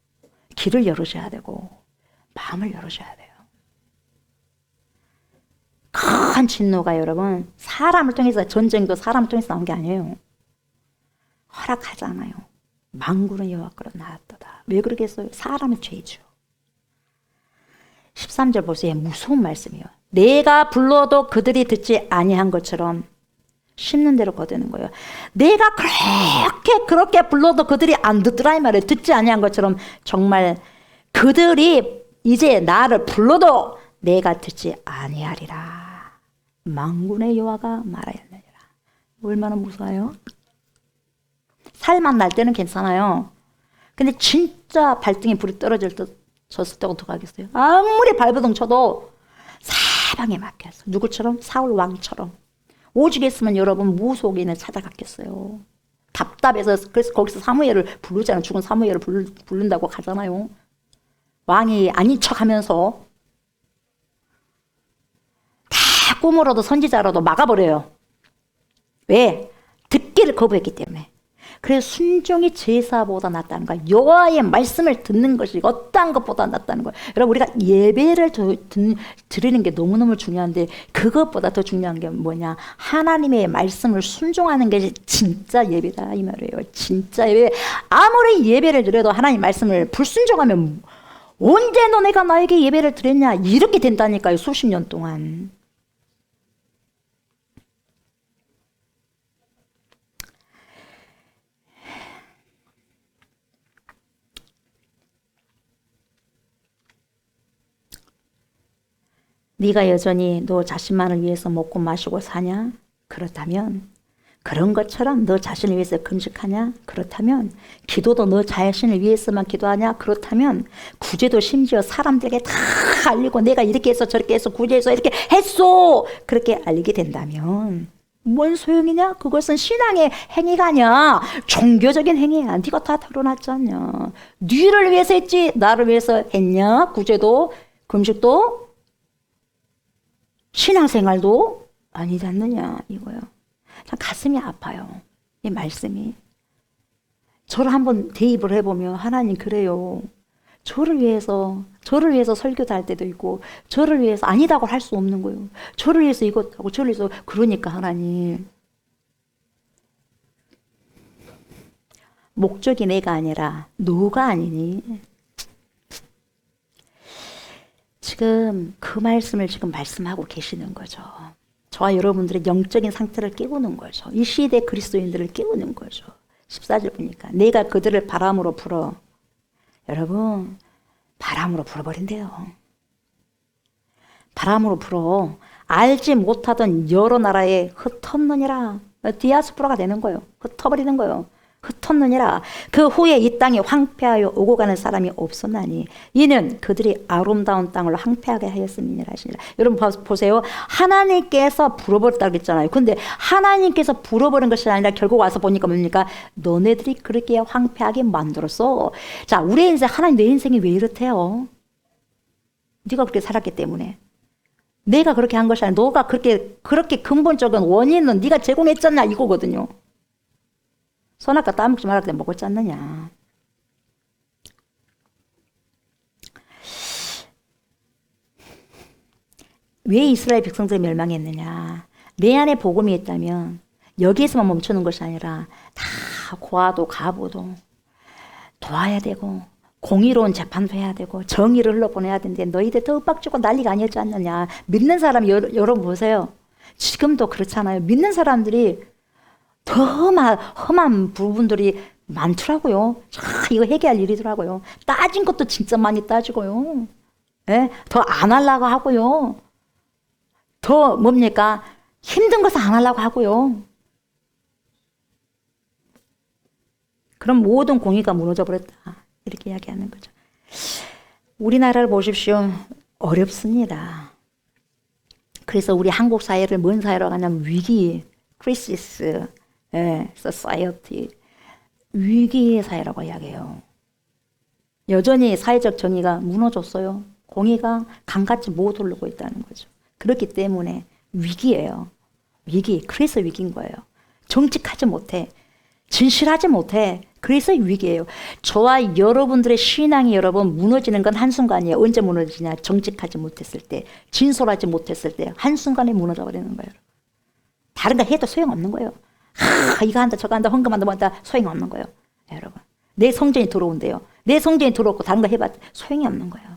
길을 열으셔야 되고 마음을 열으셔야 돼요. 큰 진노가 여러분 사람을 통해서 전쟁도 사람을 통해서 나온 게 아니에요. 허락하잖아요. 만군의 여호와께로 나왔도다. 왜 그러겠어요? 사람의 죄죠. 13절 보세요. 무서운 말씀이에요. 내가 불러도 그들이 듣지 아니한 것처럼 심는 대로 거두는 거예요. 내가 그렇게 불러도 그들이 안 듣더라 이 말이에요. 듣지 아니한 것처럼 정말 그들이 이제 나를 불러도 내가 듣지 아니하리라. 만군의 여호와가 말하였느니라. 얼마나 무서워요? 살만 날 때는 괜찮아요. 근데 진짜 발등에 불이 떨어졌을 때가 어떡하겠어요? 아무리 발버둥 쳐도 사방에 막혔어. 누구처럼? 사울 왕처럼. 오죽했으면 여러분 무속인을 찾아갔겠어요. 답답해서 그래서 거기서 사무엘을 부르잖아요. 죽은 사무엘을 부른다고 가잖아요. 왕이 아닌 척하면서 다 꿈으로도 선지자로도 막아버려요. 왜? 듣기를 거부했기 때문에. 그래서 순종이 제사보다 낫다는 거야. 여호와의 말씀을 듣는 것이 어떠한 것보다 낫다는 거야. 여러분 우리가 예배를 드리는 게 너무너무 중요한데 그것보다 더 중요한 게 뭐냐. 하나님의 말씀을 순종하는 게 진짜 예배다 이 말이에요. 진짜 예배. 아무리 예배를 드려도 하나님 말씀을 불순종하면 언제 너네가 나에게 예배를 드렸냐 이렇게 된다니까요. 수십 년 동안. 네가 여전히 너 자신만을 위해서 먹고 마시고 사냐? 그렇다면 그런 것처럼 너 자신을 위해서 금식하냐? 그렇다면 기도도 너 자신을 위해서만 기도하냐? 그렇다면 구제도 심지어 사람들에게 다 알리고 내가 이렇게 해서 저렇게 해서 구제해서 이렇게 했어! 그렇게 알리게 된다면 뭔 소용이냐? 그것은 신앙의 행위가 아니야. 종교적인 행위야. 네가 다 털어놨지 않냐? 네를 위해서 했지 나를 위해서 했냐? 구제도 금식도 신앙생활도 아니지 않느냐 이거요. 참 가슴이 아파요. 이 말씀이. 저를 한번 대입을 해보면 하나님 그래요. 저를 위해서 설교도 할 때도 있고 저를 위해서 아니다고 할 수 없는 거예요. 저를 위해서 이것하고 저를 위해서 그러니까 하나님 목적이 내가 아니라 너가 아니니 지금 그 말씀을 지금 말씀하고 계시는 거죠. 저와 여러분들의 영적인 상태를 깨우는 거죠. 이 시대 그리스도인들을 깨우는 거죠. 14절 보니까 내가 그들을 바람으로 불어. 여러분 바람으로 불어버린대요. 바람으로 불어. 알지 못하던 여러 나라에 흩었느니라. 디아스포라가 되는 거예요. 흩어버리는 거예요. 흩었느니라. 그 후에 이 땅이 황폐하여 오고 가는 사람이 없었나니 이는 그들이 아름다운 땅을 황폐하게 하였음이니라 하시니라. 여러분 보세요. 하나님께서 불어버렸다고 했잖아요. 근데 하나님께서 불어버린 것이 아니라 결국 와서 보니까 뭡니까? 너네들이 그렇게 황폐하게 만들었어. 자, 우리 인생 하나님 내 인생이 왜 이렇대요? 네가 그렇게 살았기 때문에. 내가 그렇게 한 것이 아니라 너가 그렇게 근본적인 원인은 네가 제공했잖냐 이거거든요. 선악과 따먹지 말라 그때 먹었지 않느냐. 왜 이스라엘 백성들이 멸망했느냐. 내 안에 복음이 있다면 여기에서만 멈추는 것이 아니라 다 고아도 가부도 도와야 되고 공의로운 재판도 해야 되고 정의를 흘러보내야 되는데 너희들 더 윽박지고 난리가 아니었지 않느냐. 믿는 사람 여러분 보세요. 지금도 그렇잖아요. 믿는 사람들이 더 험한 부분들이 많더라고요. 이거 해결할 일이더라고요. 따진 것도 진짜 많이 따지고요. 예? 더 안 하려고 하고요. 더 뭡니까? 힘든 것을 안 하려고 하고요. 그럼 모든 공의가 무너져 버렸다. 이렇게 이야기하는 거죠. 우리나라를 보십시오. 어렵습니다. 그래서 우리 한국 사회를 뭔 사회로 가냐면 위기, 크리시스, 소사이어티, 위기의 사회라고 이야기해요. 여전히 사회적 정의가 무너졌어요. 공의가 강같이 못 오르고 있다는 거죠. 그렇기 때문에 위기예요. 위기, 그래서 위기인 거예요. 정직하지 못해, 진실하지 못해, 그래서 위기예요. 저와 여러분들의 신앙이 여러분 무너지는 건 한순간이에요. 언제 무너지냐? 정직하지 못했을 때, 진솔하지 못했을 때 한순간에 무너져 버리는 거예요. 다른 거 해도 소용없는 거예요. 이거 한다 저거 한다 헌금한다 뭐한다 소용없는 거예요. 여러분, 내 성전이 들어온대요. 내 성전이 들어오고 다른 거 해봤자 소용이 없는 거예요.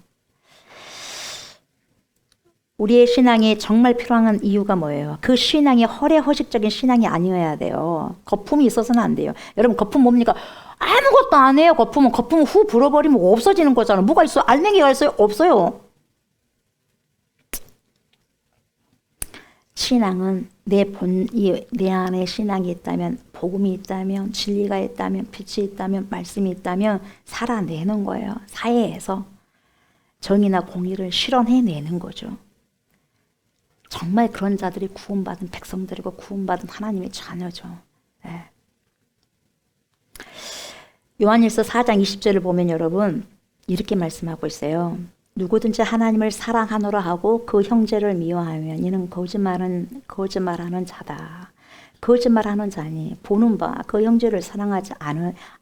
우리의 신앙이 정말 필요한 이유가 뭐예요? 그 신앙이 허례허식적인 신앙이 아니어야 돼요. 거품이 있어서는 안 돼요. 여러분, 거품 뭡니까? 아무것도 안 해요. 거품은 후 불어버리면 없어지는 거잖아요. 뭐가 있어요? 알맹이가 있어요? 없어요. 신앙은 내 안에 신앙이 있다면, 복음이 있다면, 진리가 있다면, 빛이 있다면, 말씀이 있다면 살아내는 거예요. 사회에서 정의나 공의를 실현해내는 거죠. 정말 그런 자들이 구원받은 백성들이고 구원받은 하나님의 자녀죠. 네. 요한일서 4장 20절을 보면 여러분 이렇게 말씀하고 있어요. 누구든지 하나님을 사랑하노라 하고 그 형제를 미워하면 이는 거짓말하는 자다. 거짓말하는 자니 보는 바 그 형제를 사랑하지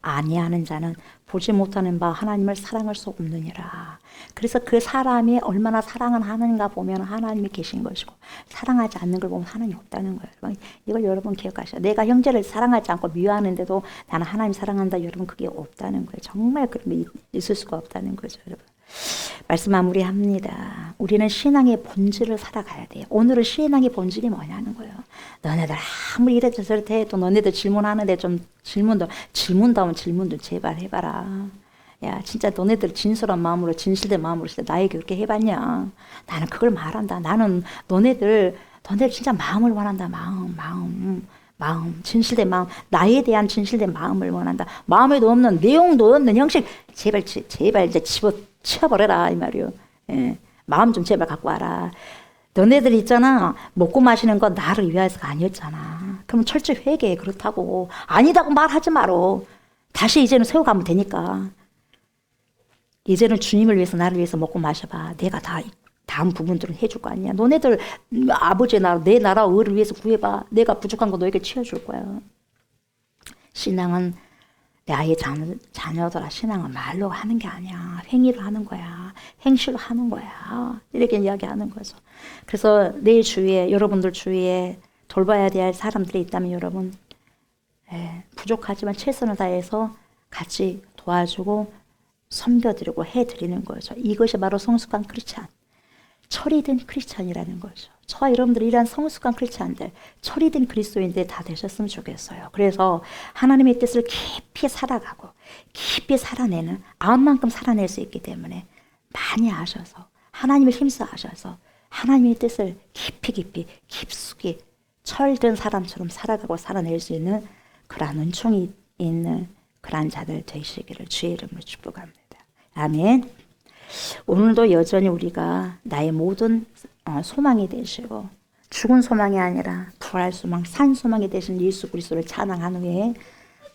아니하는 자는 보지 못하는 바 하나님을 사랑할 수 없느니라. 그래서 그 사람이 얼마나 사랑을 하는가 보면 하나님이 계신 것이고 사랑하지 않는 걸 보면 하나님이 없다는 거예요. 이걸 여러분 기억하셔야 돼요. 내가 형제를 사랑하지 않고 미워하는데도 나는 하나님 사랑한다. 여러분 그게 없다는 거예요. 정말 그런 게 있을 수가 없다는 거죠. 여러분. 말씀 마무리합니다. 우리는 신앙의 본질을 살아가야 돼요. 오늘은 신앙의 본질이 뭐냐는 거예요. 너네들 아무리 이래도 저렇게 해도 너네들 질문하는데 좀 질문다운 질문도 제발 해봐라. 야, 진짜 너네들 진솔한 마음으로 진실된 마음으로 나에게 그렇게 해봤냐. 나는 그걸 말한다. 나는 너네들 진짜 마음을 원한다. 마음, 진실된 마음, 나에 대한 진실된 마음을 원한다. 마음에도 없는 내용도 없는 형식 제발 이제 치워버려라 이 말이요. 예, 마음 좀 제발 갖고 와라. 너네들 있잖아, 먹고 마시는 건 나를 위해서가 아니었잖아. 그럼 철저히 회개해. 그렇다고 아니다고 말하지 마라. 다시 이제는 세워가면 되니까. 이제는 주님을 위해서 나를 위해서 먹고 마셔봐. 내가 다 다음 부분들은 해줄 거 아니야. 너네들 아버지의 나라, 내 나라 의를 위해서 구해봐. 내가 부족한 거 너에게 채워줄 거야. 신앙은 내 아이의 자녀들아, 신앙은 말로 하는 게 아니야. 행위로 하는 거야. 행실로 하는 거야. 이렇게 이야기하는 거죠. 그래서 내 주위에, 여러분들 주위에 돌봐야 될 사람들이 있다면 여러분 부족하지만 최선을 다해서 같이 도와주고 섬겨드리고 해드리는 거죠. 이것이 바로 성숙한 크리스찬, 철이 든 크리스찬이라는 거죠. 저와 여러분들이 이러한 성숙한 크리스찬들, 철이 든 그리스도인들 다 되셨으면 좋겠어요. 그래서 하나님의 뜻을 깊이 살아가고 깊이 살아내는, 마음만큼 살아낼 수 있기 때문에 많이 아셔서 하나님을 힘써 아셔서 하나님의 뜻을 깊숙이 철든 사람처럼 살아가고 살아낼 수 있는 그러한 은총이 있는 그러한 자들 되시기를 주의 이름으로 축복합니다. 아멘. 오늘도 여전히 우리가 나의 모든 소망이 되시고 죽은 소망이 아니라 부활 소망, 산 소망이 되신 예수 그리스도를 찬양한 후에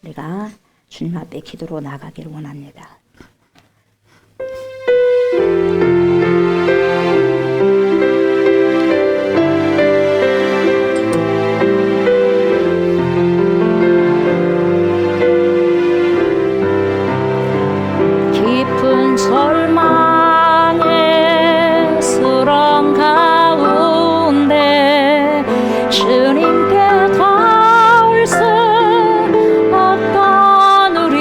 우리가 주님 앞에 기도로 나가기를 원합니다. 깊은 절망의 수렁 가운데 주님께 닿을 수 없던 우리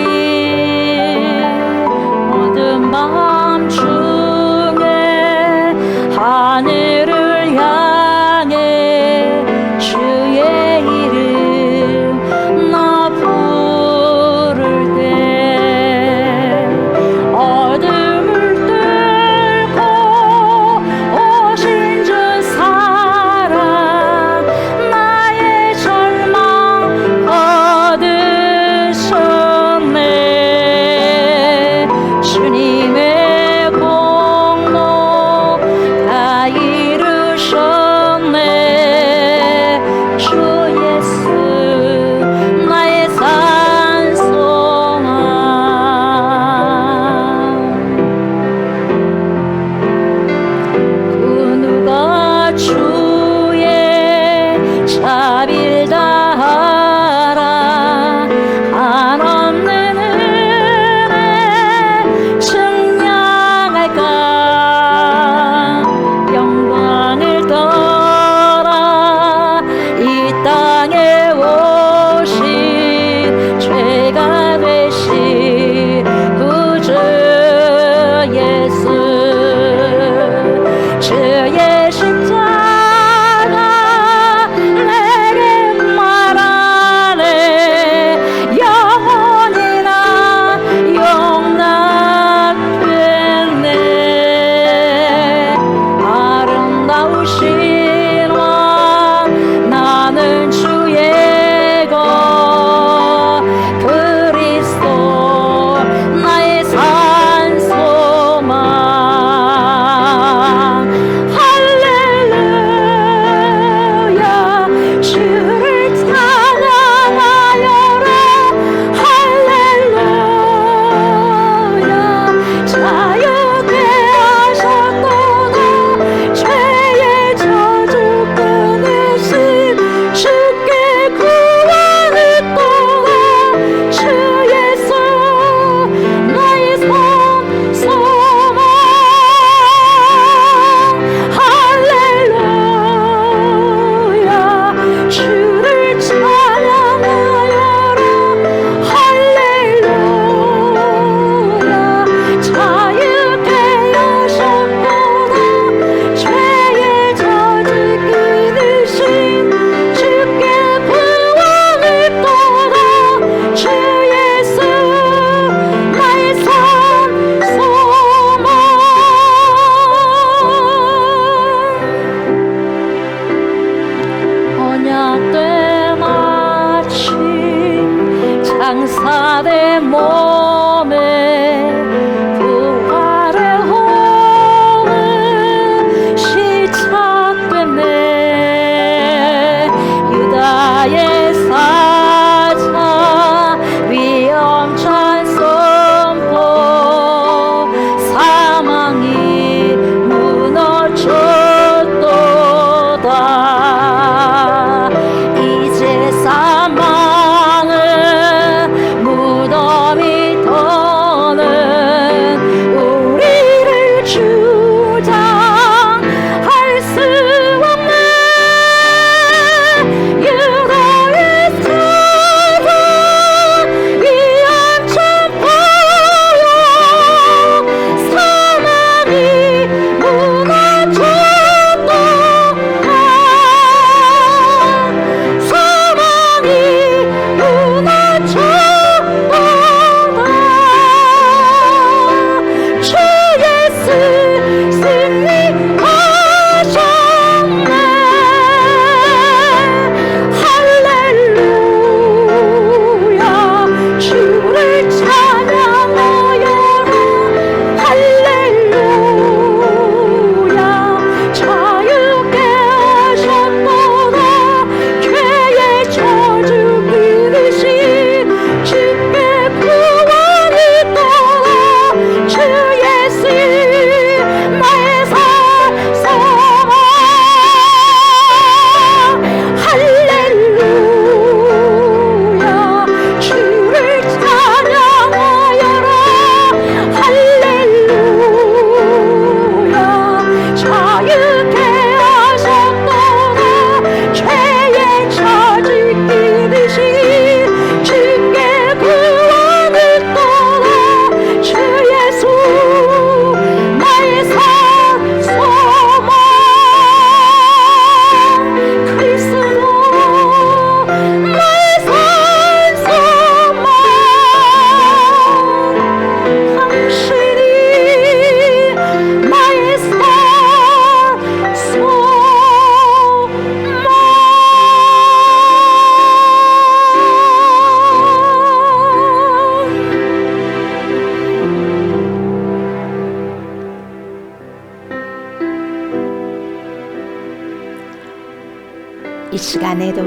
시간에도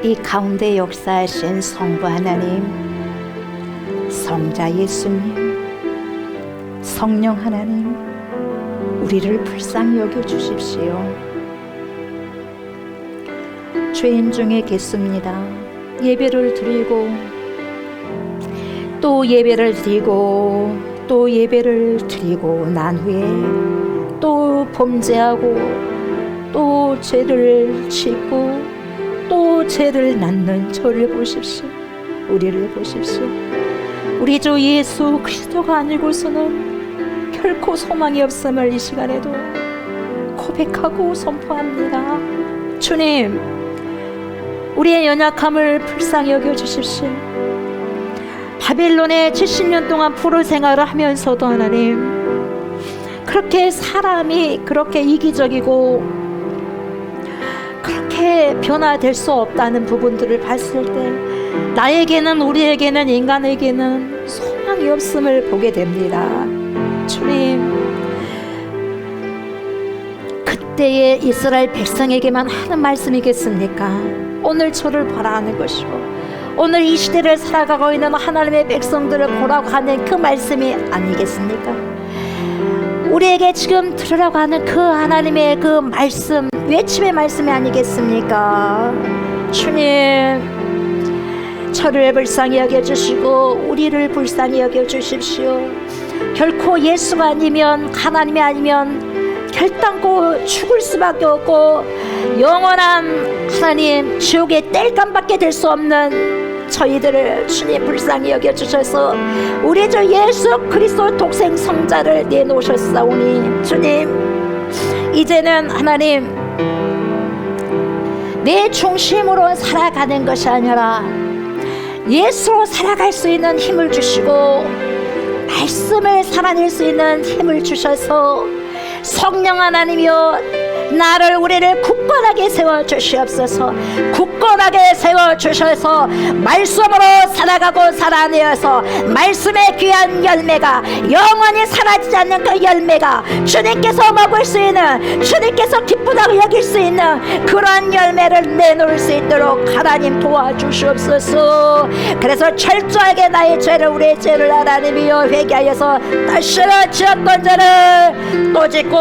이 가운데 역사하신 성부 하나님, 성자 예수님, 성령 하나님, 우리를 불쌍히 여겨 주십시오. 죄인 중에 계십니다. 예배를 드리고 또 예배를 드리고 또 예배를 드리고 난 후에 또 범죄하고 또 죄를 짓고 또 죄를 낳는 저를 보십시오. 우리를 보십시오. 우리 주 예수 그리스도가 아니고서는 결코 소망이 없음을 이 시간에도 고백하고 선포합니다. 주님, 우리의 연약함을 불쌍히 여겨주십시오. 바벨론에 70년 동안 포로 생활을 하면서도 하나님, 그렇게 사람이 그렇게 이기적이고 그렇게 변화될 수 없다는 부분들을 봤을 때 나에게는, 우리에게는, 인간에게는 소망이 없음을 보게 됩니다. 주님, 그때의 이스라엘 백성에게만 하는 말씀이겠습니까? 오늘 저를 바라는 것이고 오늘 이 시대를 살아가고 있는 하나님의 백성들을 보라고 하는 그 말씀이 아니겠습니까? 우리에게 지금 들으라고 하는 그 하나님의 그 말씀, 외침의 말씀이 아니겠습니까? 주님, 저를 불쌍히 여겨주시고 우리를 불쌍히 여겨주십시오. 결코 예수가 아니면, 하나님이 아니면 결단코 죽을 수밖에 없고 영원한 하나님 지옥의 땔감밖에 될 수 없는 저희들을 주님 불쌍히 여겨주셔서 우리 주 예수 그리스도 독생 성자를 내놓으셨사오니, 주님, 이제는 하나님 내 중심으로 살아가는 것이 아니라 예수로 살아갈 수 있는 힘을 주시고 말씀을 살아낼 수 있는 힘을 주셔서 성령 하나님이여, 나를, 우리를 굳건하게 세워주시옵소서. 굳건하게 세워주셔서 말씀으로 살아가고 살아내어서 말씀의 귀한 열매가, 영원히 사라지지 않는 그 열매가 주님께서 먹을 수 있는, 주님께서 기쁘다고 여길 수 있는 그러한 열매를 내놓을 수 있도록 하나님 도와주시옵소서. 그래서 철저하게 나의 죄를, 우리의 죄를 하나님이여 회개하여서 다시는 지었던 죄를 또 짓고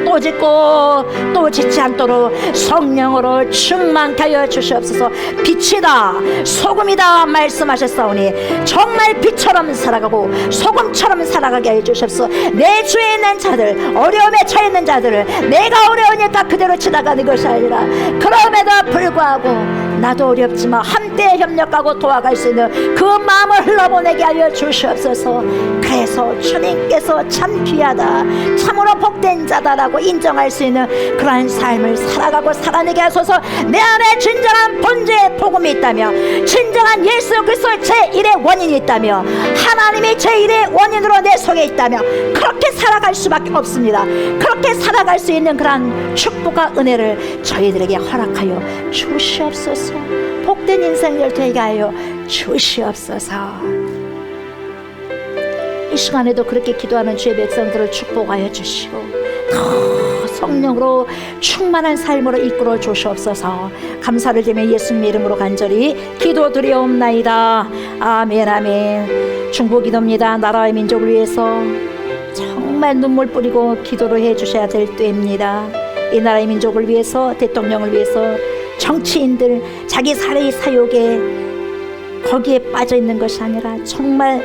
또 짓고 또 짓지 않도록 성령으로 충만케 하여 주시옵소서. 빛이다, 소금이다 말씀하셨사오니 정말 빛처럼 살아가고 소금처럼 살아가게 하여 주시옵소서. 내 주에 있는 자들, 어려움에 처해 있는 자들을 내가 어려우니까 그대로 지나가는 것이 아니라 그럼에도 불구하고 나도 어렵지만 함께 협력하고 도와갈 수 있는 그 마음을 흘러보내게 하여 주시옵소서. 그래서 주님께서 참 귀하다, 참으로 복된 자다라고 인정할 수 있는 그러한 삶을 살아가고 살아내게 하소서. 내 안에 진정한 본질의 복음이 있다며, 진정한 예수 그리스도의 제1의 원인이 있다며, 하나님이 제1의 원인으로 내 속에 있다며, 그렇게 살아갈 수밖에 없습니다. 그렇게 살아갈 수 있는 그러한 축복과 은혜를 저희들에게 허락하여 주시옵소서. 복된 인생을 되게 하여 주시옵소서. 이 시간에도 그렇게 기도하는 주의 백성들을 축복하여 주시고 더 성령으로 충만한 삶으로 이끌어 주시옵소서. 감사를 드리며 예수님 이름으로 간절히 기도드리옵나이다. 아멘, 아멘. 중보기도입니다. 나라와 민족을 위해서 정말 눈물 뿌리고 기도를 해주셔야 될 때입니다. 이 나라의 민족을 위해서, 대통령을 위해서, 정치인들 자기 사례의 사욕에 거기에 빠져 있는 것이 아니라 정말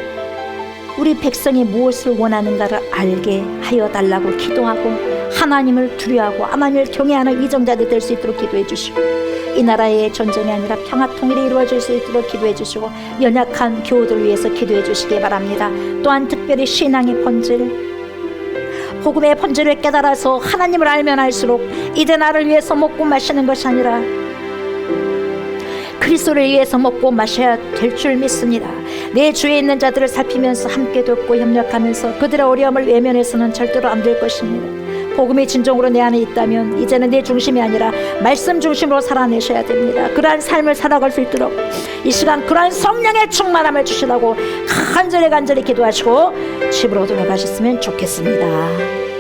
우리 백성이 무엇을 원하는가를 알게 하여 달라고 기도하고 하나님을 두려워하고 하나님을 경외하는 위정자들 될 수 있도록 기도해 주시고, 이 나라의 전쟁이 아니라 평화 통일이 이루어질 수 있도록 기도해 주시고, 연약한 교우들을 위해서 기도해 주시기 바랍니다. 또한 특별히 신앙의 본질, 복음의 본질을 깨달아서 하나님을 알면 알수록 이제 나를 위해서 먹고 마시는 것이 아니라 그리스도를 위해서 먹고 마셔야 될 줄 믿습니다. 내 주위에 있는 자들을 살피면서 함께 돕고 협력하면서 그들의 어려움을 외면해서는 절대로 안 될 것입니다. 복음이 진정으로 내 안에 있다면 이제는 내 중심이 아니라 말씀 중심으로 살아내셔야 됩니다. 그러한 삶을 살아갈 수 있도록 이 시간 그러한 성령의 충만함을 주시라고 간절히 기도하시고 집으로 돌아가셨으면 좋겠습니다.